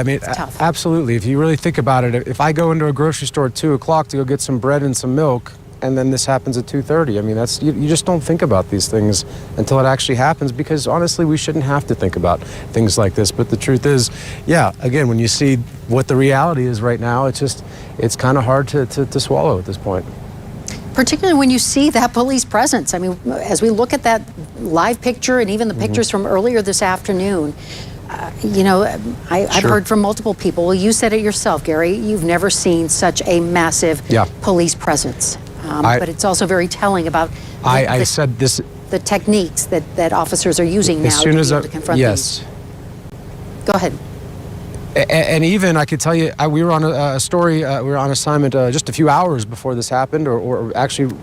mean, tough. Absolutely. If you really think about it, if I go into a grocery store at 2 o'clock to go get some bread and some milk, and then this happens at 2:30. I mean, that's you just don't think about these things until it actually happens, because honestly, we shouldn't have to think about things like this. But the truth is, again, when you see what the reality is right now, it's kind of hard to swallow at this point. Particularly when you see that police presence. I mean, as we look at that live picture and even the pictures from earlier this afternoon, I've heard from multiple people. Well, you said it yourself, Gary. You've never seen such a massive police presence. But it's also very telling about the techniques that officers are using now to be able to confront these. Go ahead. And even I could tell you, we were on a story, we were on assignment just a few hours before this happened, or actually,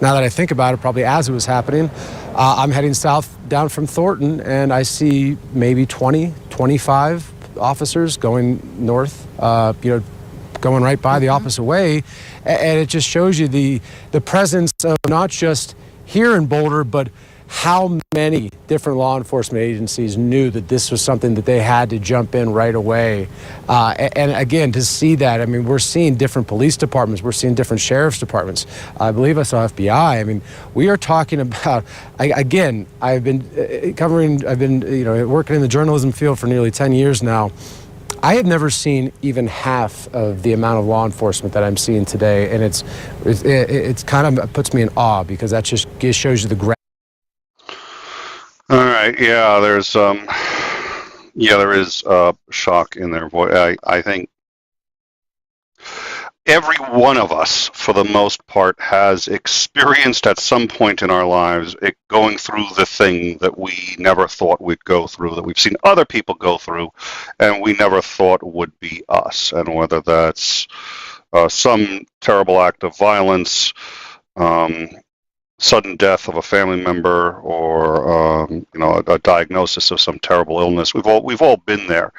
now that I think about it, probably as it was happening. I'm heading south down from Thornton, and I see maybe 20, 25 officers going north, going right by the opposite way. And it just shows you the presence of not just here in Boulder, but how many different law enforcement agencies knew that this was something that they had to jump in right away. And again, to see that, I mean, we're seeing different police departments, we're seeing different sheriff's departments. I believe I saw FBI. I mean, we are talking about, again, I've been working in the journalism field for nearly 10 years now. I have never seen even half of the amount of law enforcement that I'm seeing today, and it's kind of puts me in awe, because that just shows you the gravity. All right, there is shock in their voice. I think every one of us, for the most part, has experienced at some point in our lives going through the thing that we never thought we'd go through, that we've seen other people go through, and we never thought would be us. And whether that's some terrible act of violence, sudden death of a family member, or a diagnosis of some terrible illness, we've all been there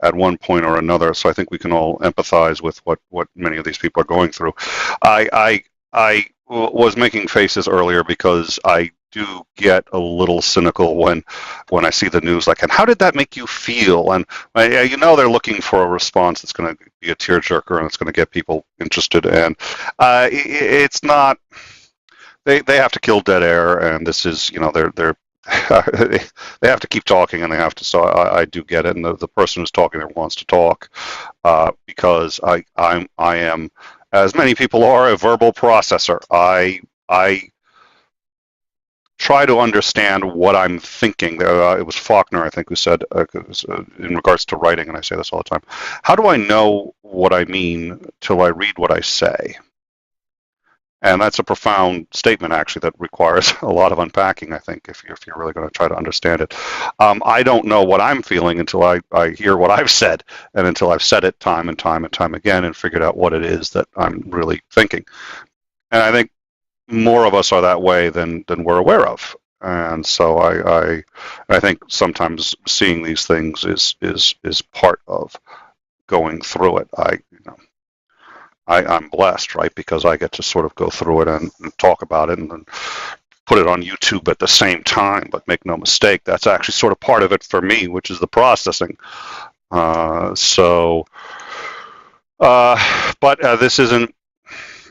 at one point or another. So I think we can all empathize with what many of these people are going through. I was making faces earlier because I do get a little cynical when I see the news, like, and how did that make you feel? And they're looking for a response that's going to be a tearjerker and it's going to get people interested. And it's not. They have to kill dead air, and this is, they're they have to keep talking, and they have to. So I do get it, and the person who's talking there wants to talk, because I am, as many people are, a verbal processor. I try to understand what I'm thinking. It was Faulkner, I think, who said, in regards to writing, and I say this all the time, how do I know what I mean till I read what I say? And that's a profound statement, actually, that requires a lot of unpacking, I think, if you're really going to try to understand it. I don't know what I'm feeling until I hear what I've said, and until I've said it time and time and time again and figured out what it is that I'm really thinking. And I think more of us are that way than we're aware of. And so I think sometimes seeing these things is part of going through it. I'm blessed, right, because I get to sort of go through it and talk about it and then put it on YouTube at the same time. But make no mistake, that's actually sort of part of it for me, which is the processing. But this isn't,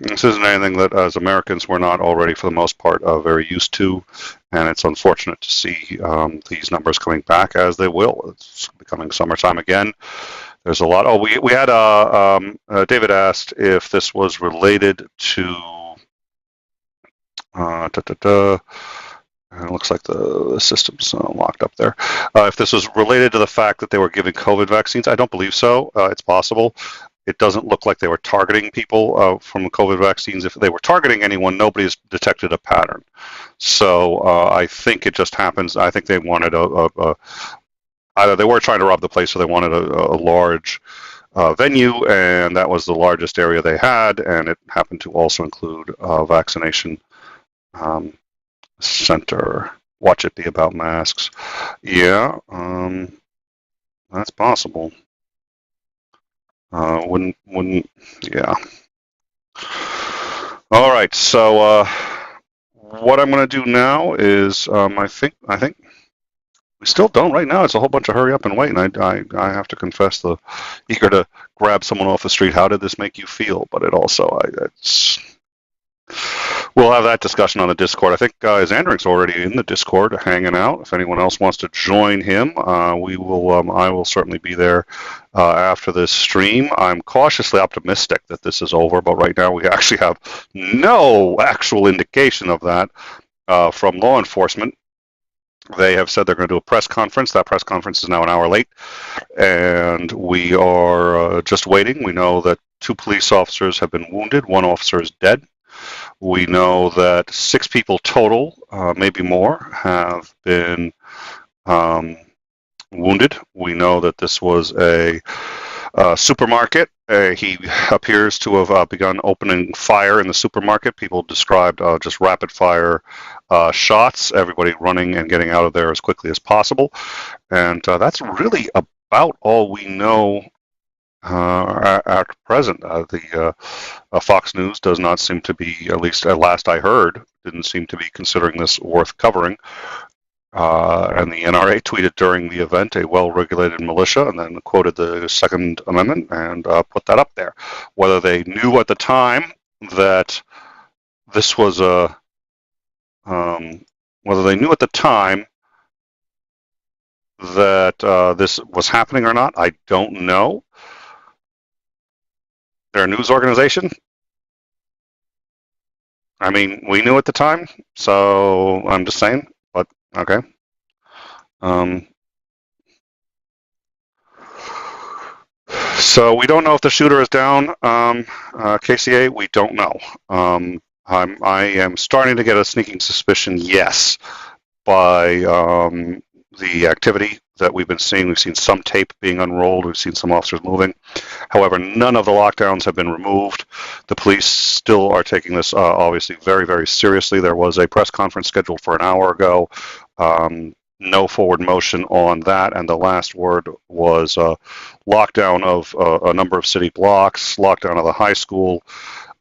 This isn't anything that, as Americans, we're not already, for the most part, very used to, and it's unfortunate to see these numbers coming back as they will. It's becoming summertime again. There's a lot. Oh, we had David asked if this was related to. It looks like the system's locked up there. If this was related to the fact that they were giving COVID vaccines, I don't believe so. It's possible. It doesn't look like they were targeting people from COVID vaccines. If they were targeting anyone, nobody's detected a pattern. So I think it just happens. I think they wanted either they were trying to rob the place, or they wanted a large venue, and that was the largest area they had, and it happened to also include vaccination center. Watch it be about masks. Yeah, that's possible. Yeah. All right. So what I'm going to do now is I think we still don't right now. It's a whole bunch of hurry up and wait, and I have to confess, the eager to grab someone off the street. How did this make you feel? But it also we'll have that discussion on the Discord. I think Xandring's already in the Discord hanging out. If anyone else wants to join him, I will certainly be there after this stream. I'm cautiously optimistic that this is over, but right now we actually have no actual indication of that from law enforcement. They have said they're going to do a press conference. That press conference is now an hour late, and we are just waiting. We know that 2 police officers have been wounded. 1 officer is dead. We know that 6 people total, maybe more, have been wounded. We know that this was a supermarket. He appears to have begun opening fire in the supermarket. People described just rapid fire shots, everybody running and getting out of there as quickly as possible. And that's really about all we know at present. The Fox News does not seem to be, at least at last I heard, didn't seem to be considering this worth covering. And the NRA tweeted during the event, a well-regulated militia, and then quoted the Second Amendment and put that up there. Whether they knew at the time that this was whether they knew at the time that this was happening or not, I don't know. They're a news organization. I mean, we knew at the time, so I'm just saying. But okay. So we don't know if the shooter is down. KCA, we don't know. I am starting to get a sneaking suspicion, yes, by the activity that we've been seeing. We've seen some tape being unrolled. We've seen some officers moving. However, none of the lockdowns have been removed. The police still are taking this obviously very, very seriously. There was a press conference scheduled for an hour ago. No forward motion on that, and the last word was lockdown of a number of city blocks, lockdown of the high school,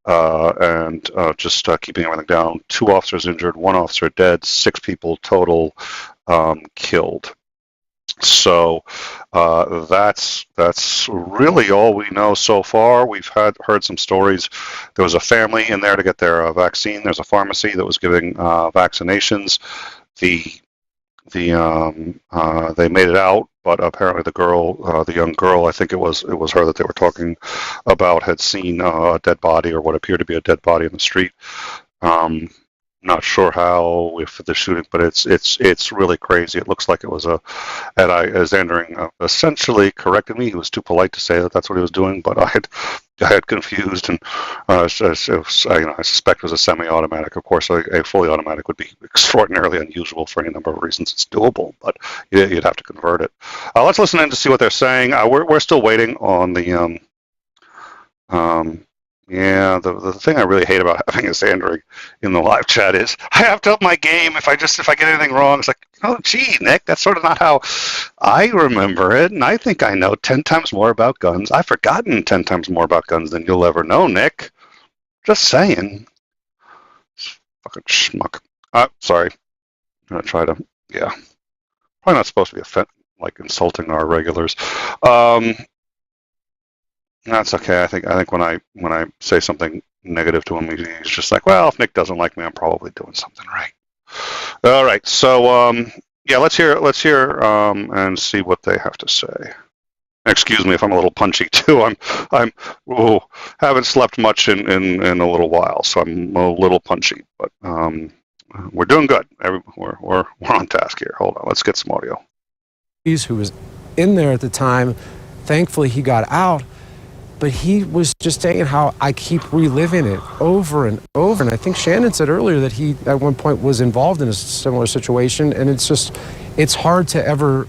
and just keeping everything down. 2 officers injured, 1 officer dead, 6 people total killed. So that's really all we know so far. We've heard some stories. There was a family in there to get their vaccine. There's a pharmacy that was giving vaccinations. They made it out, but apparently the young girl, I think it was her that they were talking about, had seen a dead body, or what appeared to be a dead body in the street. Not sure how with the shooting, but it's really crazy. It looks like it was as Xandring essentially corrected me. He was too polite to say that that's what he was doing, but I had confused, and I suspect it was a semi-automatic. Of course, a fully automatic would be extraordinarily unusual for any number of reasons. It's doable, but you'd have to convert it. Let's listen in to see what they're saying. We're still waiting on the yeah, the thing I really hate about having a Xandring in the live chat is I have to up my game if I get anything wrong. It's like, oh, gee, Nick, that's sort of not how I remember it, and I think I know 10 times more about guns. I've forgotten 10 times more about guns than you'll ever know, Nick. Just saying. Fucking schmuck. Sorry. I'm gonna try to, yeah. Probably not supposed to be insulting our regulars. That's okay. I think when I say something negative to him. He's just like, well, if Nick doesn't like me, I'm probably doing something right. All right, so yeah, let's hear and see what they have to say. Excuse me if I'm a little punchy too. Haven't slept much in a little while, so I'm a little punchy. But we're doing good. We're on task here. Hold on, let's get some audio. Who was in there at the time, thankfully he got out, but he was just saying how I keep reliving it over and over. And I think Shannon said earlier that he at one point was involved in a similar situation, and it's hard to ever.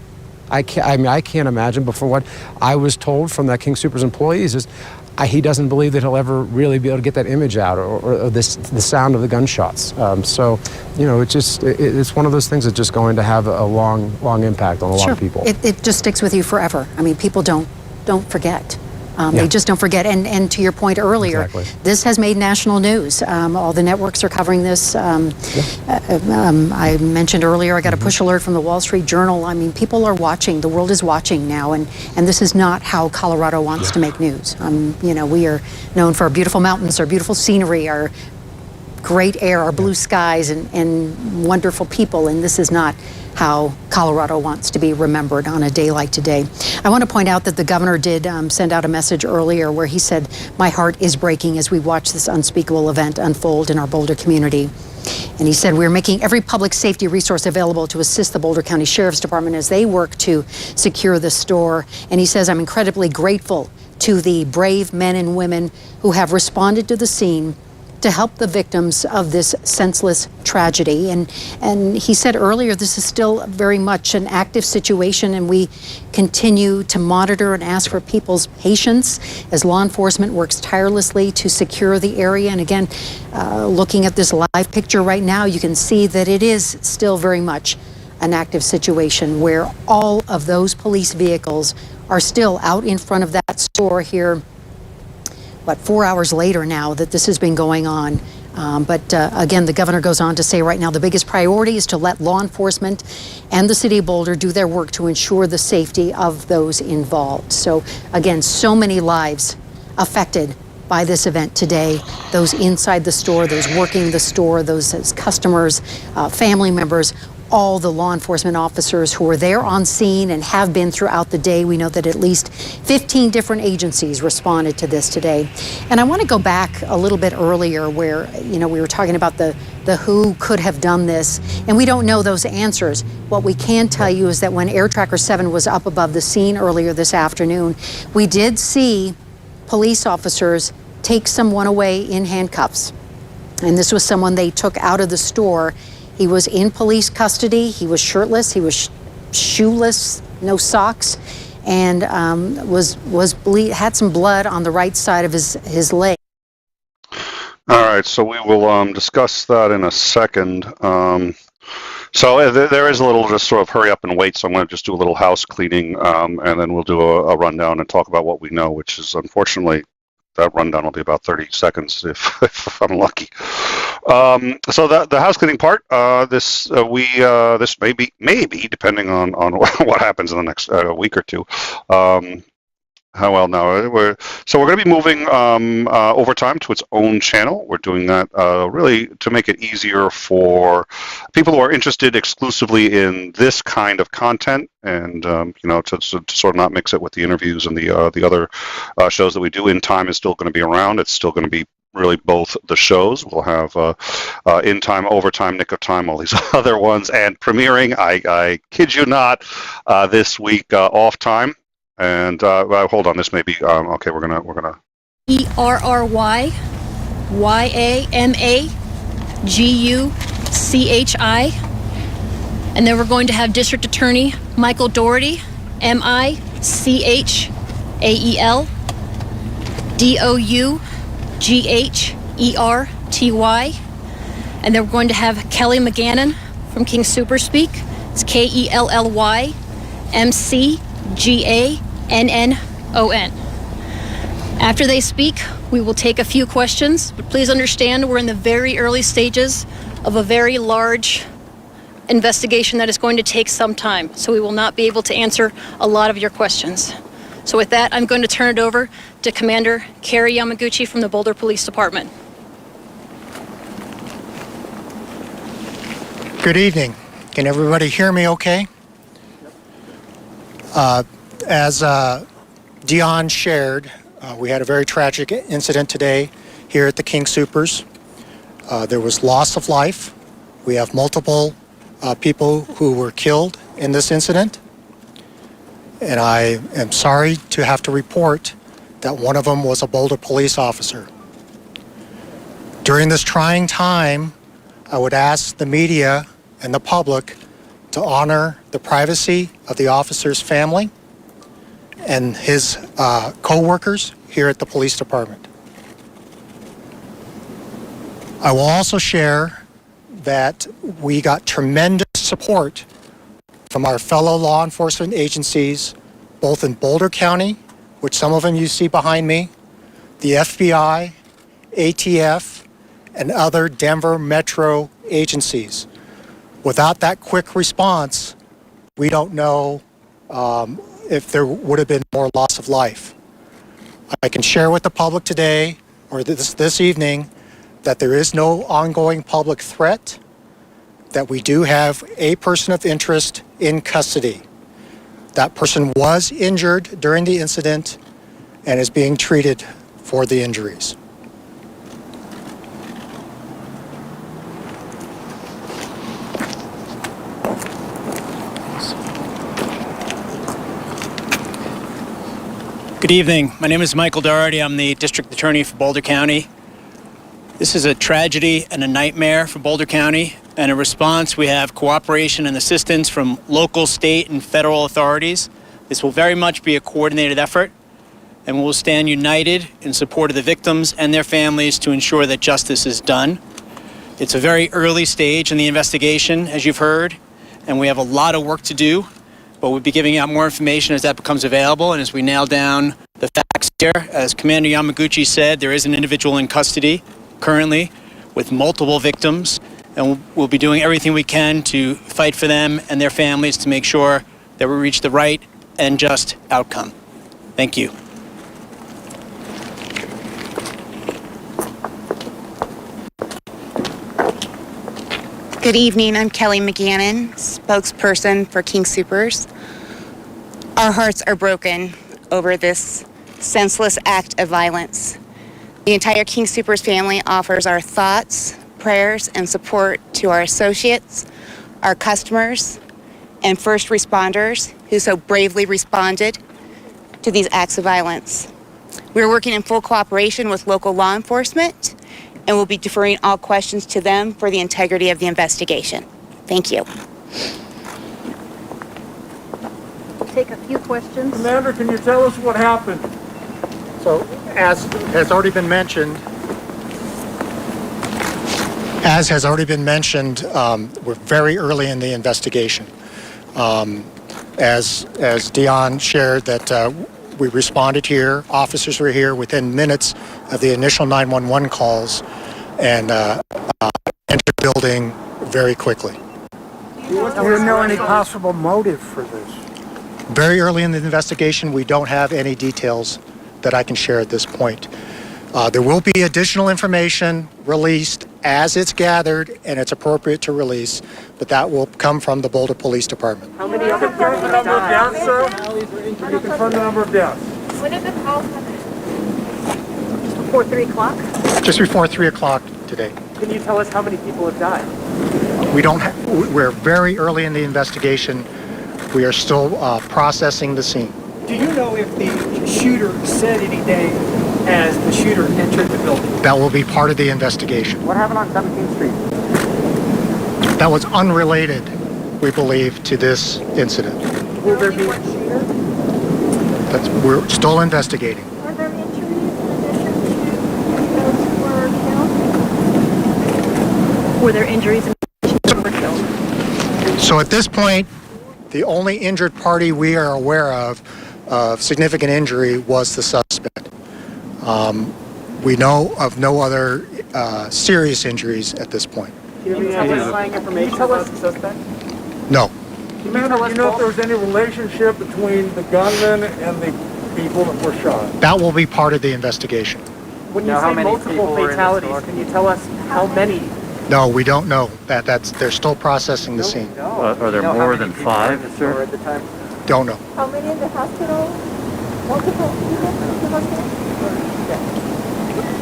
I can't imagine, but from what I was told from that King Soopers employees is he doesn't believe that he'll ever really be able to get that image out or the sound of the gunshots. So, you know, it's one of those things that's just going to have a long impact on a lot of people. It just sticks with you forever. I mean, people don't forget. They just don't forget. And to your point earlier, this has made national news. All the networks are covering this. I mentioned earlier, I got a push alert from the Wall Street Journal. I mean, people are watching. The world is watching now. And this is not how Colorado wants to make news. You know, we are known for our beautiful mountains, our beautiful scenery, our great air, our blue skies, and wonderful people. And this is not how Colorado wants to be remembered on a day like today. I want to point out that the governor did send out a message earlier where he said, "My heart is breaking as we watch this unspeakable event unfold in our Boulder community." And he said, "We're making every public safety resource available to assist the Boulder County Sheriff's Department as they work to secure the store." And he says, "I'm incredibly grateful to the brave men and women who have responded to the scene to help the victims of this senseless tragedy." And he said earlier, this is still very much an active situation, and we continue to monitor and ask for people's patience as law enforcement works tirelessly to secure the area. And again, looking at this live picture right now, you can see that it is still very much an active situation where all of those police vehicles are still out in front of that store here. 4 hours later now that this has been going on. But again, the governor goes on to say right now the biggest priority is to let law enforcement and the city of Boulder do their work to ensure the safety of those involved. So again, so many lives affected by this event today. Those inside the store, those working the store, those as customers, family members, all the law enforcement officers who were there on scene and have been throughout the day. We know that at least 15 different agencies responded to this today. And I want to go back a little bit earlier where, you know, we were talking about the who could have done this, and we don't know those answers. What we can tell you is that when Air Tracker 7 was up above the scene earlier this afternoon, we did see police officers take someone away in handcuffs. And this was someone they took out of the store. He was in police custody. He was shirtless. He was shoeless, no socks, and had some blood on the right side of his leg. All right, so we will discuss that in a second. So there is a little just sort of hurry up and wait. So I'm going to just do a little house cleaning, and then we'll do a rundown and talk about what we know, which is unfortunately that rundown will be about 30 seconds if I'm lucky. So the house cleaning part, this may be depending on what happens in the next week or two. We're going to be moving Overtime to its own channel. We're doing that really to make it easier for people who are interested exclusively in this kind of content, and to sort of not mix it with the interviews and the other shows that we do. In Time is still going to be around. It's still going to be really both the shows. We'll have In Time, Overtime, Nick of Time, all these other ones, and premiering, I kid you not, this week, Off Time. And hold on, this may be okay. We're gonna ERRYYAMAGUCHI, and then we're going to have District Attorney Michael Doherty, MICHAEL DOUGHERTY, and then we're going to have Kelly McGannon from King Super Speak. It's KELLYMCGANNON. After they speak, we will take a few questions, but please understand we're in the very early stages of a very large investigation that is going to take some time, so we will not be able to answer a lot of your questions. So with that, I'm going to turn it over to Commander Carrie Yamaguchi from the Boulder Police Department. Good evening. Can everybody hear me okay? As Dion shared, we had a very tragic incident today here at the King Soopers. There was loss of life. We have multiple people who were killed in this incident. And I am sorry to have to report that one of them was a Boulder police officer. During this trying time, I would ask the media and the public to honor the privacy of the officer's family and his co-workers here at the police department. I will also share that we got tremendous support from our fellow law enforcement agencies, both in Boulder County, which some of them you see behind me, the FBI, ATF, and other Denver metro agencies. Without that quick response, we don't know if there would have been more loss of life. I can share with the public today, or this evening, that there is no ongoing public threat, that we do have a person of interest in custody. That person was injured during the incident and is being treated for the injuries. Good evening. My name is Michael Doherty. I'm the District Attorney for Boulder County. This is a tragedy and a nightmare for Boulder County. And in response, we have cooperation and assistance from local, state, and federal authorities. This will very much be a coordinated effort, and we will stand united in support of the victims and their families to ensure that justice is done. It's a very early stage in the investigation, as you've heard, and we have a lot of work to do. But we'll be giving out more information as that becomes available and as we nail down the facts here. As Commander Yamaguchi said, there is an individual in custody currently with multiple victims, and we'll be doing everything we can to fight for them and their families to make sure that we reach the right and just outcome. Thank you. Good evening, I'm Kelly McGannon, spokesperson for King Soopers. Our hearts are broken over this senseless act of violence. The entire King Soopers family offers our thoughts, prayers, and support to our associates, our customers, and first responders who so bravely responded to these acts of violence. We're working in full cooperation with local law enforcement, and we'll be deferring all questions to them for the integrity of the investigation. Thank you. Take a few questions. Commander, can you tell us what happened? So, as has already been mentioned, we're very early in the investigation. As Dion shared, that we responded here, officers were here within minutes of the initial 911 calls and entered the building very quickly. Do you know any possible motive for this? Very early in the investigation, we don't have any details that I can share at this point. There will be additional information released as it's gathered and it's appropriate to release, but that will come from the Boulder Police Department. How many other confirmed the number of deaths, sir? Can you confirm the number of deaths? When did the call come in? Just before 3 o'clock? Just before 3 o'clock today. Can you tell us how many people have died? We're very early in the investigation. We are still processing the scene. Do you know if the shooter said anything as the shooter entered the building? That will be part of the investigation. What happened on 17th Street? That was unrelated, we believe, to this incident. Will there be... We're still investigating. Are there injuries in addition to those who were killed? Were there injuries in addition to who were killed? So at this point, the only injured party we are aware of significant injury was the suspect. We know of no other serious injuries at this point. Do you have any identifying information about the suspect? No. Commander, do you know if there was any relationship between the gunman and the people that were shot? That will be part of the investigation. When you say multiple fatalities, can you tell us how many No, we don't know. They're still processing the scene. Are there more than 5, sir? Don't know. How many in the hospital? Multiple people in the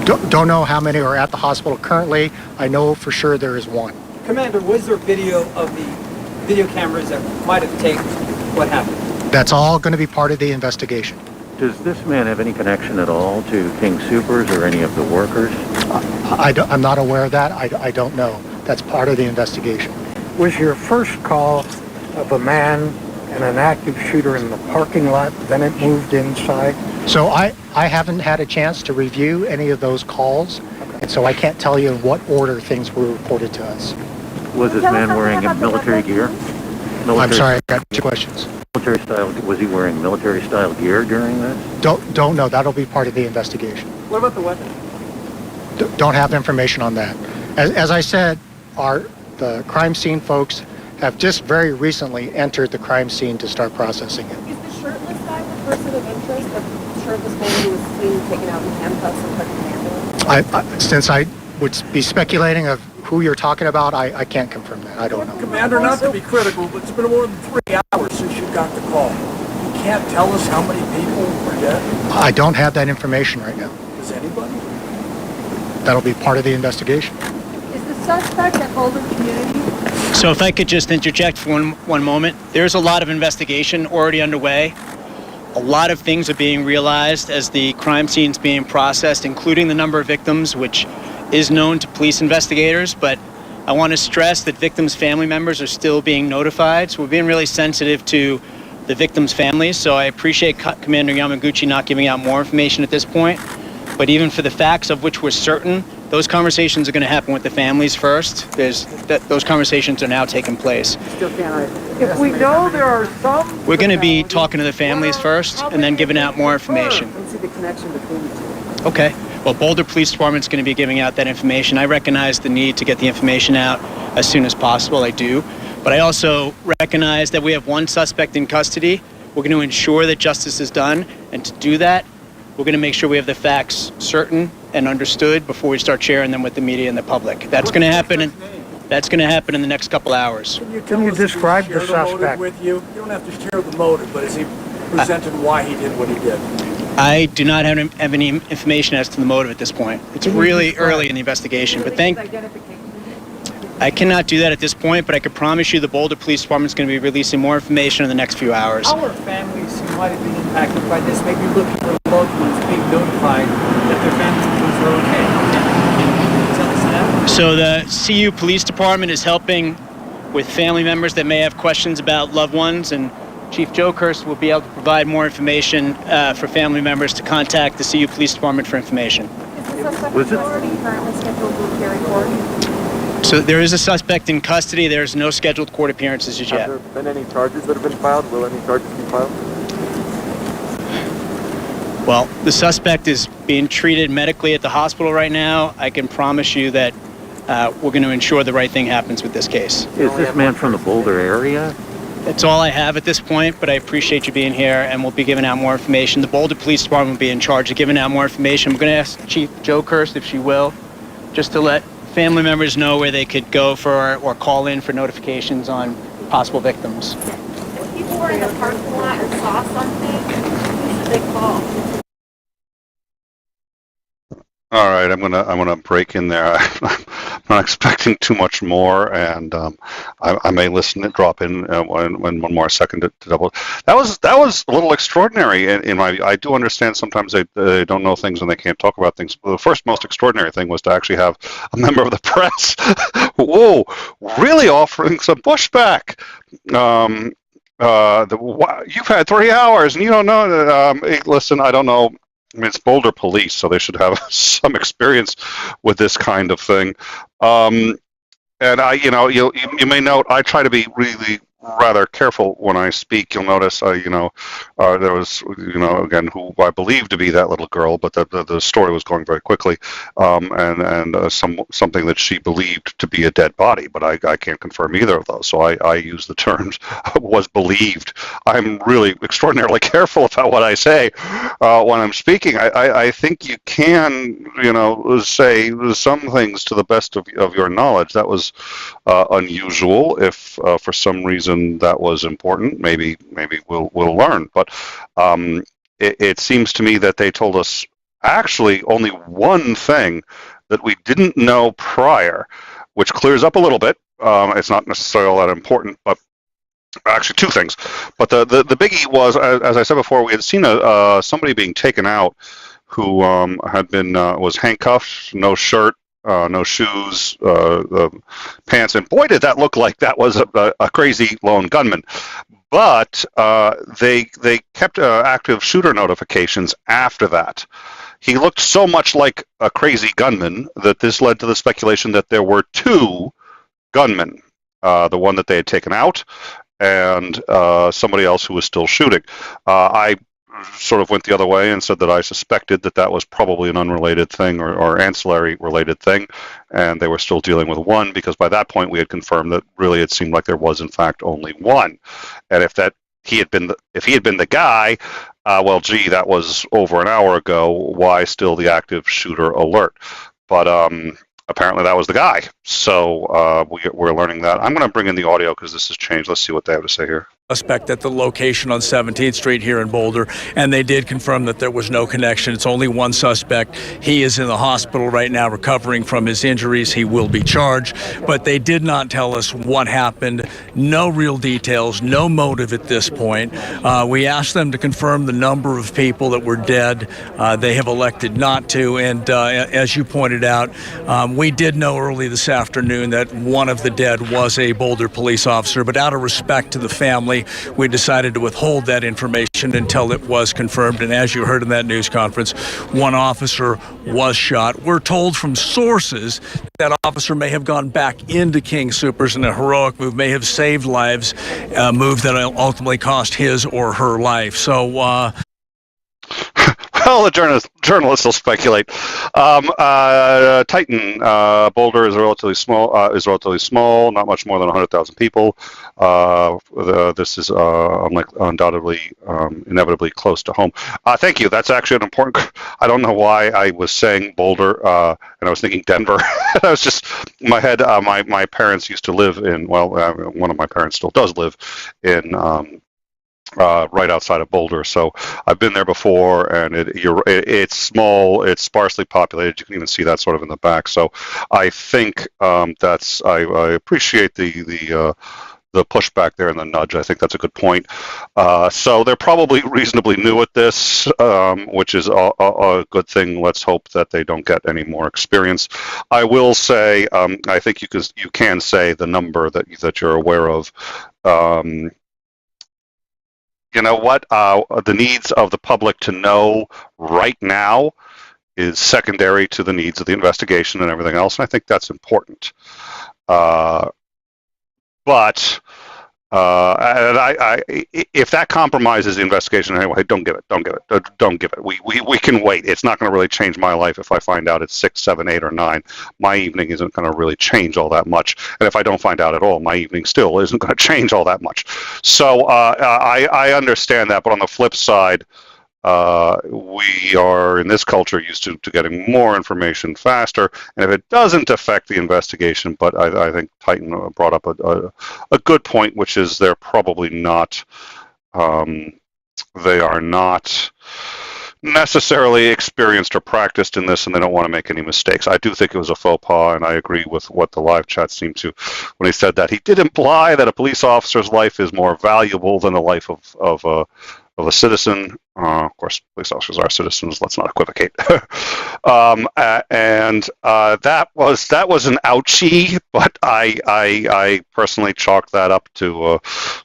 hospital? Don't know how many are at the hospital currently. I know for sure there is one. Commander, was there video of the video cameras that might have taken what happened? That's all going to be part of the investigation. Does this man have any connection at all to King Soopers or any of the workers? I'm not aware of that. I don't know. That's part of the investigation. Was your first call of a man and an active shooter in the parking lot, then it moved inside? So I haven't had a chance to review any of those calls, and so I can't tell you in what order things were reported to us. Was this man wearing military gear? I'm sorry, I got 2 questions. Military style, was he wearing military style gear during this? Don't know. That'll be part of the investigation. What about the weapon? Don't have information on that. As I said, the crime scene folks have just very recently entered the crime scene to start processing it. Is the shirtless guy the person of interest? The shirtless man who was seen taken out in handcuffs and put in an ambulance? Since I would be speculating of who you're talking about, I can't confirm that. I don't know. Commander, not to be critical, but it's been more than 3 hours since you got the call. You can't tell us how many people were dead? I don't have that information right now. Does anybody? That'll be part of the investigation. Is the suspect an older community? So if I could just interject for one moment, there's a lot of investigation already underway. A lot of things are being realized as the crime scene's being processed, including the number of victims, which is known to police investigators, but I want to stress that victims' family members are still being notified, so we're being really sensitive to the victims' families, so I appreciate Commander Yamaguchi not giving out more information at this point, but even for the facts of which we're certain, those conversations are going to happen with the families first. Those conversations are now taking place. If we know there are some... We're going to be talking to the families first and then giving out more information. Let's see the connection between the two. Okay. Well, Boulder Police Department's going to be giving out that information. I recognize the need to get the information out as soon as possible. I do. But I also recognize that we have one suspect in custody. We're going to ensure that justice is done. And to do that, we're going to make sure we have the facts certain and understood before we start sharing them with the media and the public. That's going to happen in the next couple hours. Can you describe the suspect? With you? You don't have to share the motive, but is he presented why he did what he did? I do not have any information as to the motive at this point. It's really early in the investigation, but I cannot do that at this point, but I can promise you the Boulder Police Department is going to be releasing more information in the next few hours. How are families who might have been impacted by this maybe looking for loved ones being notified that their family members are okay? Can you tell us that? So the CU Police Department is helping with family members that may have questions about loved ones, and Chief Jokerst will be able to provide more information for family members to contact the CU Police Department for information. Is the suspect already currently scheduled to appear in court? So there is a suspect in custody. There's no scheduled court appearances as yet. Have there been any charges that have been filed? Will any charges be filed? Well, the suspect is being treated medically at the hospital right now. I can promise you that we're going to ensure the right thing happens with this case. Is this man from the Boulder area? That's all I have at this point, but I appreciate you being here, and we'll be giving out more information. The Boulder Police Department will be in charge of giving out more information. We're going to ask Chief Jokerst, if she will, just to let family members know where they could go for or call in for notifications on possible victims. If people were in the parking lot and saw something, who should they call? All right, I'm gonna break in there. I'm not expecting too much more, and I may listen and drop in one more second to double. That was a little extraordinary in my view. I do understand sometimes they don't know things and they can't talk about things. The first most extraordinary thing was to actually have a member of the press, whoa, really offering some pushback. You've had 3 hours and you don't know that. Hey, listen, I don't know. I mean, it's Boulder Police, so they should have some experience with this kind of thing. And you may note, I try to be really, rather careful when I speak. You'll notice, there was, again, who I believe to be that little girl, but the story was going very quickly, and something that she believed to be a dead body, but I can't confirm either of those. So I use the terms was believed. I'm really extraordinarily careful about what I say when I'm speaking. I think you can, say some things to the best of your knowledge. That was unusual. If for some reason that was important, maybe we'll learn. But it seems to me that they told us actually only one thing that we didn't know prior, which clears up a little bit. It's not necessarily all that important, but actually two things. But the biggie was, as I said before, we had seen somebody being taken out who had been was handcuffed, no shirt, no shoes, pants, and boy, did that look like that was a crazy lone gunman. But they kept active shooter notifications after that. He looked so much like a crazy gunman that this led to the speculation that there were two gunmen, the one that they had taken out and somebody else who was still shooting. I sort of went the other way and said that I suspected that was probably an unrelated thing or ancillary related thing, and they were still dealing with one, because by that point we had confirmed that really it seemed like there was in fact only one. And if he had been the guy, well, gee, that was over an hour ago. Why still the active shooter alert? But apparently that was the guy. So we're learning that. I'm going to bring in the audio because this has changed. Let's see what they have to say here. Suspect at the location on 17th Street here in Boulder, and they did confirm that there was no connection. It's only one suspect. He is in the hospital right now recovering from his injuries. He will be charged, but they did not tell us what happened. No real details, no motive at this point. We asked them to confirm the number of people that were dead. They have elected not to, and as you pointed out, we did know early this afternoon that one of the dead was a Boulder police officer, but out of respect to the family, we decided to withhold that information until it was confirmed. And as you heard in that news conference, one officer was shot. We're told from sources that officer may have gone back into King Soopers in a heroic move, may have saved lives, a move that ultimately cost his or her life. So, well, the journalists will speculate. Titan, Boulder is relatively small. Not much more than 100,000 people. This is undoubtedly, inevitably close to home. Thank you. That's actually an important. I don't know why I was saying Boulder, and I was thinking Denver. I was just in my head. My parents used to live in. Well, one of my parents still does live in. Right outside of Boulder, so I've been there before, and it's small, it's sparsely populated. You can even see that sort of in the back. So I think I appreciate the pushback there and the nudge. I think that's a good point. So they're probably reasonably new at this, which is a good thing. Let's hope that they don't get any more experience. I will say, I think you can say the number that you're aware of. You know what? The needs of the public to know right now is secondary to the needs of the investigation and everything else, and I think that's important. But if that compromises the investigation anyway, don't give it. We can wait. It's not going to really change my life if I find out it's 6, 7, 8, or 9. My evening isn't going to really change all that much. And if I don't find out at all, my evening still isn't going to change all that much. So I understand that. But on the flip side, we are in this culture used to getting more information faster, and if it doesn't affect the investigation, but I think Titan brought up a good point, which is they're probably not, they are not necessarily experienced or practiced in this, and they don't want to make any mistakes. I do think it was a faux pas, and I agree with what the live chat seemed to when he said that. He did imply that a police officer's life is more valuable than the life of a citizen. Of course, police officers are citizens. Let's not equivocate. And that was an ouchie, but I personally chalked that up to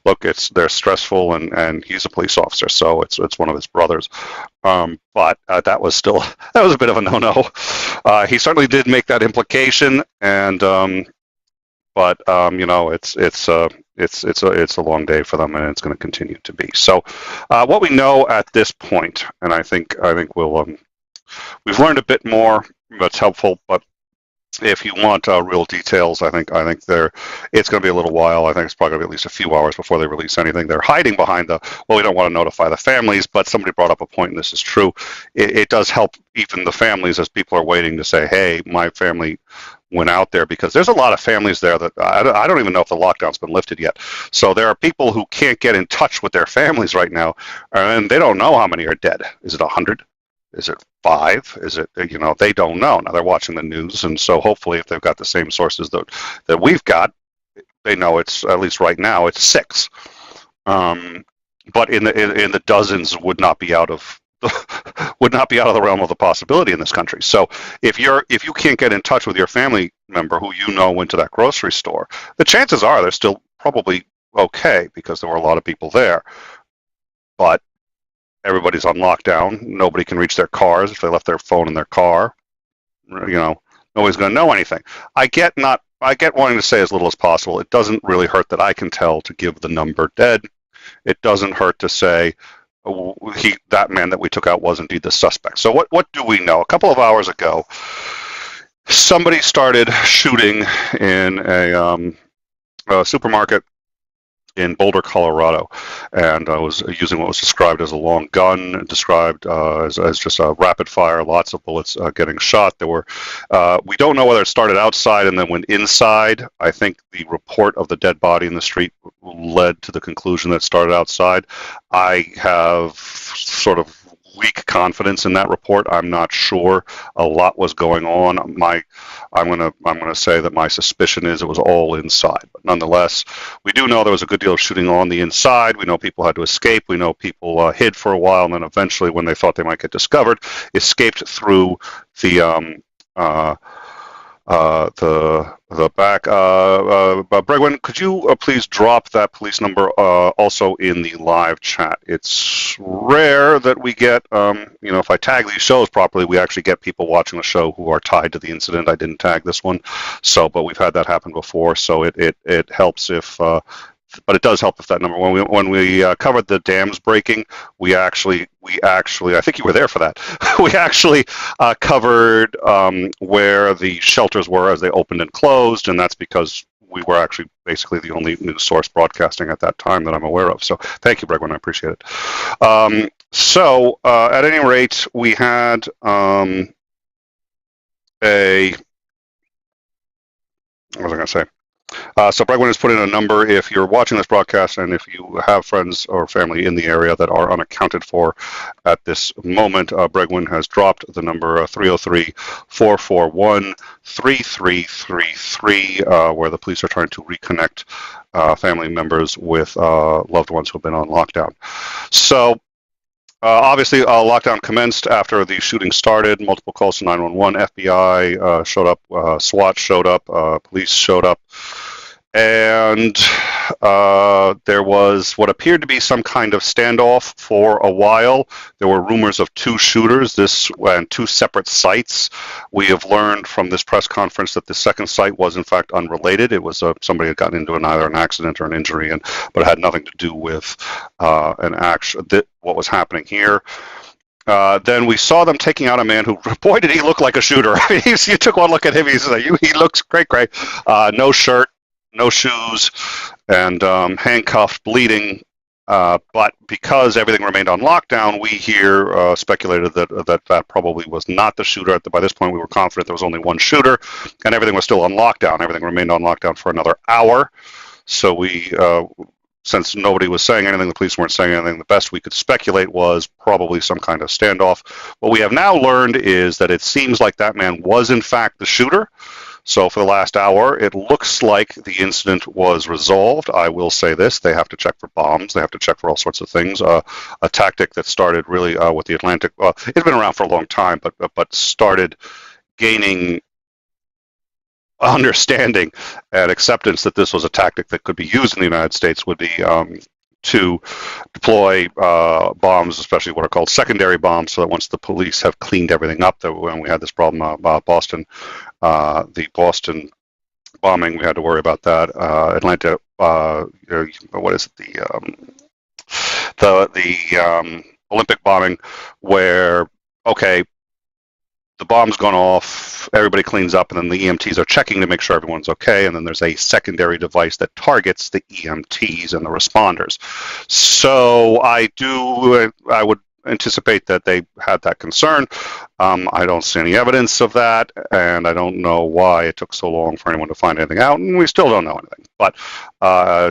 look. They're stressful, and he's a police officer, so it's one of his brothers. But that was a bit of a no-no. He certainly did make that implication, and but it's a long day for them, and it's going to continue to be. So, what we know at this point, and I think we've learned a bit more. That's helpful, but if you want real details, I think it's going to be a little while. I think it's probably going to be at least a few hours before they release anything. They're hiding behind we don't want to notify the families, but somebody brought up a point, and this is true. It does help even the families as people are waiting to say, hey, my family went out there, because there's a lot of families there that I don't even know if the lockdown's been lifted yet. So there are people who can't get in touch with their families right now, and they don't know how many are dead. Is it 100? Is it 5? Is it, they don't know. Now they're watching the news, and so hopefully if they've got the same sources that we've got, they know it's, at least right now, it's 6. But in the dozens would not be out of the realm of the possibility in this country. So if you can't get in touch with your family member who went to that grocery store, the chances are they're still probably okay, because there were a lot of people there. But everybody's on lockdown. Nobody can reach their cars if they left their phone in their car. Nobody's going to know anything. I get wanting to say as little as possible. It doesn't really hurt that I can tell to give the number dead. It doesn't hurt to say that man that we took out was indeed the suspect. So what do we know? A couple of hours ago, somebody started shooting in a supermarket in Boulder, Colorado, and was using what was described as a long gun, described as just a rapid fire, lots of bullets getting shot. There were, we don't know whether it started outside and then went inside. I think the report of the dead body in the street led to the conclusion that it started outside. I have sort of weak confidence in that report. I'm not sure. A lot was going on. I'm gonna say that my suspicion is it was all inside. But nonetheless, we do know there was a good deal of shooting on the inside. We know people had to escape. We know people hid for a while, and then eventually, when they thought they might get discovered, escaped through the back. Bregwin, could you please drop that police number also in the live chat? It's rare that we get, if I tag these shows properly, we actually get people watching the show who are tied to the incident. I didn't tag this one, but we've had that happen before, so it helps if. But it does help if that number. When we covered the dams breaking, we actually I think you were there for that. We actually covered where the shelters were as they opened and closed, and that's because we were actually basically the only news source broadcasting at that time that I'm aware of. So thank you, Bregwin. I appreciate it. At any rate, we had what was I going to say? So Bregwin has put in a number. If you're watching this broadcast and if you have friends or family in the area that are unaccounted for at this moment, Bregwin has dropped the number 303-441-3333, where the police are trying to reconnect family members with loved ones who have been on lockdown. So obviously, lockdown commenced after the shooting started. Multiple calls to 911. FBI showed up. SWAT showed up. Police showed up. And there was what appeared to be some kind of standoff for a while. There were rumors of 2 shooters, and 2 separate sites. We have learned from this press conference that the second site was in fact unrelated. It was somebody had gotten into either an accident or an injury, but it had nothing to do with what was happening here. Then we saw them taking out a man who, boy, did he look like a shooter. I mean, you took one look at him, he looks great. No shirt, no shoes, and handcuffed, bleeding. But because everything remained on lockdown, we here speculated that probably was not the shooter. By this point, we were confident there was only one shooter, and everything was still on lockdown. Everything remained on lockdown for another hour. So we, since nobody was saying anything, the police weren't saying anything, the best we could speculate was probably some kind of standoff. What we have now learned is that it seems like that man was in fact the shooter. So for the last hour, it looks like the incident was resolved. I will say this, they have to check for bombs. They have to check for all sorts of things. A tactic that started really with the Atlantic, it's been around for a long time, but started gaining understanding and acceptance that this was a tactic that could be used in the United States would be to deploy bombs, especially what are called secondary bombs, so that once the police have cleaned everything up, that when we had this problem, the Boston bombing, we had to worry about that. Atlanta, what is it? The Olympic bombing, where the bomb's gone off, everybody cleans up, and then the EMTs are checking to make sure everyone's okay, and then there's a secondary device that targets the EMTs and the responders. So I would anticipate that they had that concern. I don't see any evidence of that, and I don't know why it took so long for anyone to find anything out, and we still don't know anything. But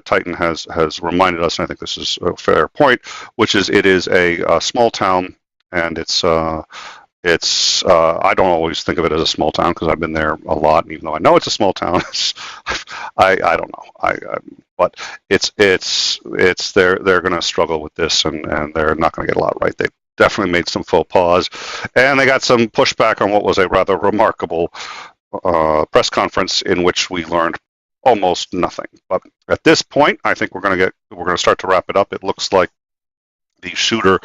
Titan has reminded us, and I think this is a fair point, which is it is a small town, and it's I don't always think of it as a small town because I've been there a lot, and even though I know it's a small town, I don't know. But it's they're going to struggle with this, and they're not going to get a lot right. They definitely made some faux pas, and they got some pushback on what was a rather remarkable press conference in which we learned almost nothing. But at this point, I think we're going to start to wrap it up. It looks like the shooter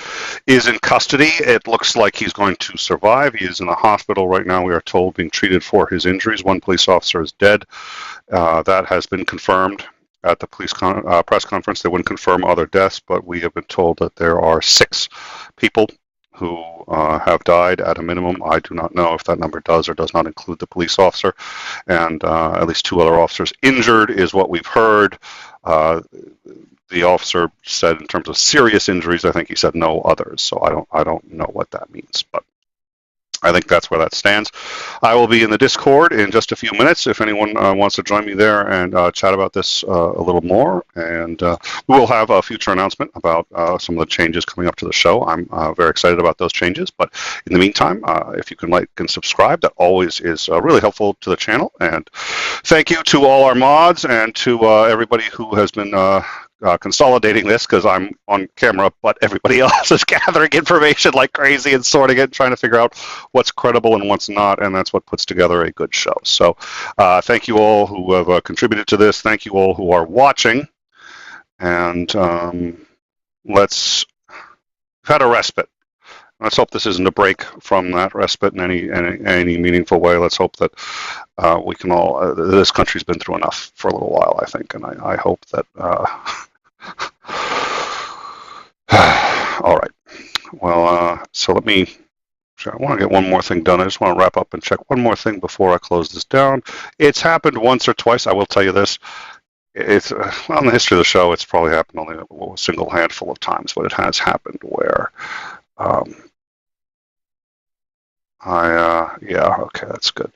is in custody. It looks like he's going to survive. He is in the hospital right now, we are told, being treated for his injuries. One police officer is dead. That has been confirmed at the police press conference. They wouldn't confirm other deaths, but we have been told that there are 6 people who have died at a minimum. I do not know if that number does or does not include the police officer. And at least 2 other officers injured is what we've heard. The officer said in terms of serious injuries, I think he said no others. So I don't know what that means, but I think that's where that stands. I will be in the Discord in just a few minutes if anyone wants to join me there and chat about this a little more. And we will have a future announcement about some of the changes coming up to the show. I'm very excited about those changes. But in the meantime, if you can like and subscribe, that always is really helpful to the channel. And thank you to all our mods and to everybody who has been consolidating this, because I'm on camera, but everybody else is gathering information like crazy and sorting it and trying to figure out what's credible and what's not, and that's what puts together a good show. So thank you all who have contributed to this. Thank you all who are watching. And we've had a respite. Let's hope this isn't a break from that respite in any meaningful way. Let's hope that we can all, this country's been through enough for a little while, I think, and I hope that, all right. Well, so I want to get one more thing done. I just want to wrap up and check one more thing before I close this down. It's happened once or twice, I will tell you this. It's well, in the history of the show, it's probably happened only a single handful of times, but it has happened where yeah, okay, that's good.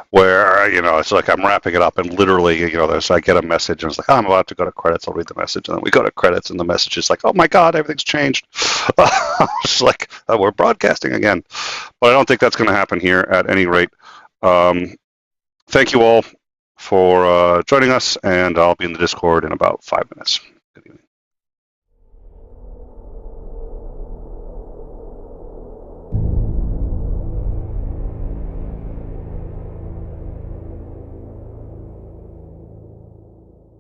Where, it's like I'm wrapping it up and literally, I get a message and it's like, oh, I'm about to go to credits, I'll read the message. And then we go to credits and the message is like, oh my God, everything's changed. It's like, we're broadcasting again. But I don't think that's going to happen here at any rate. Thank you all for joining us, and I'll be in the Discord in about 5 minutes.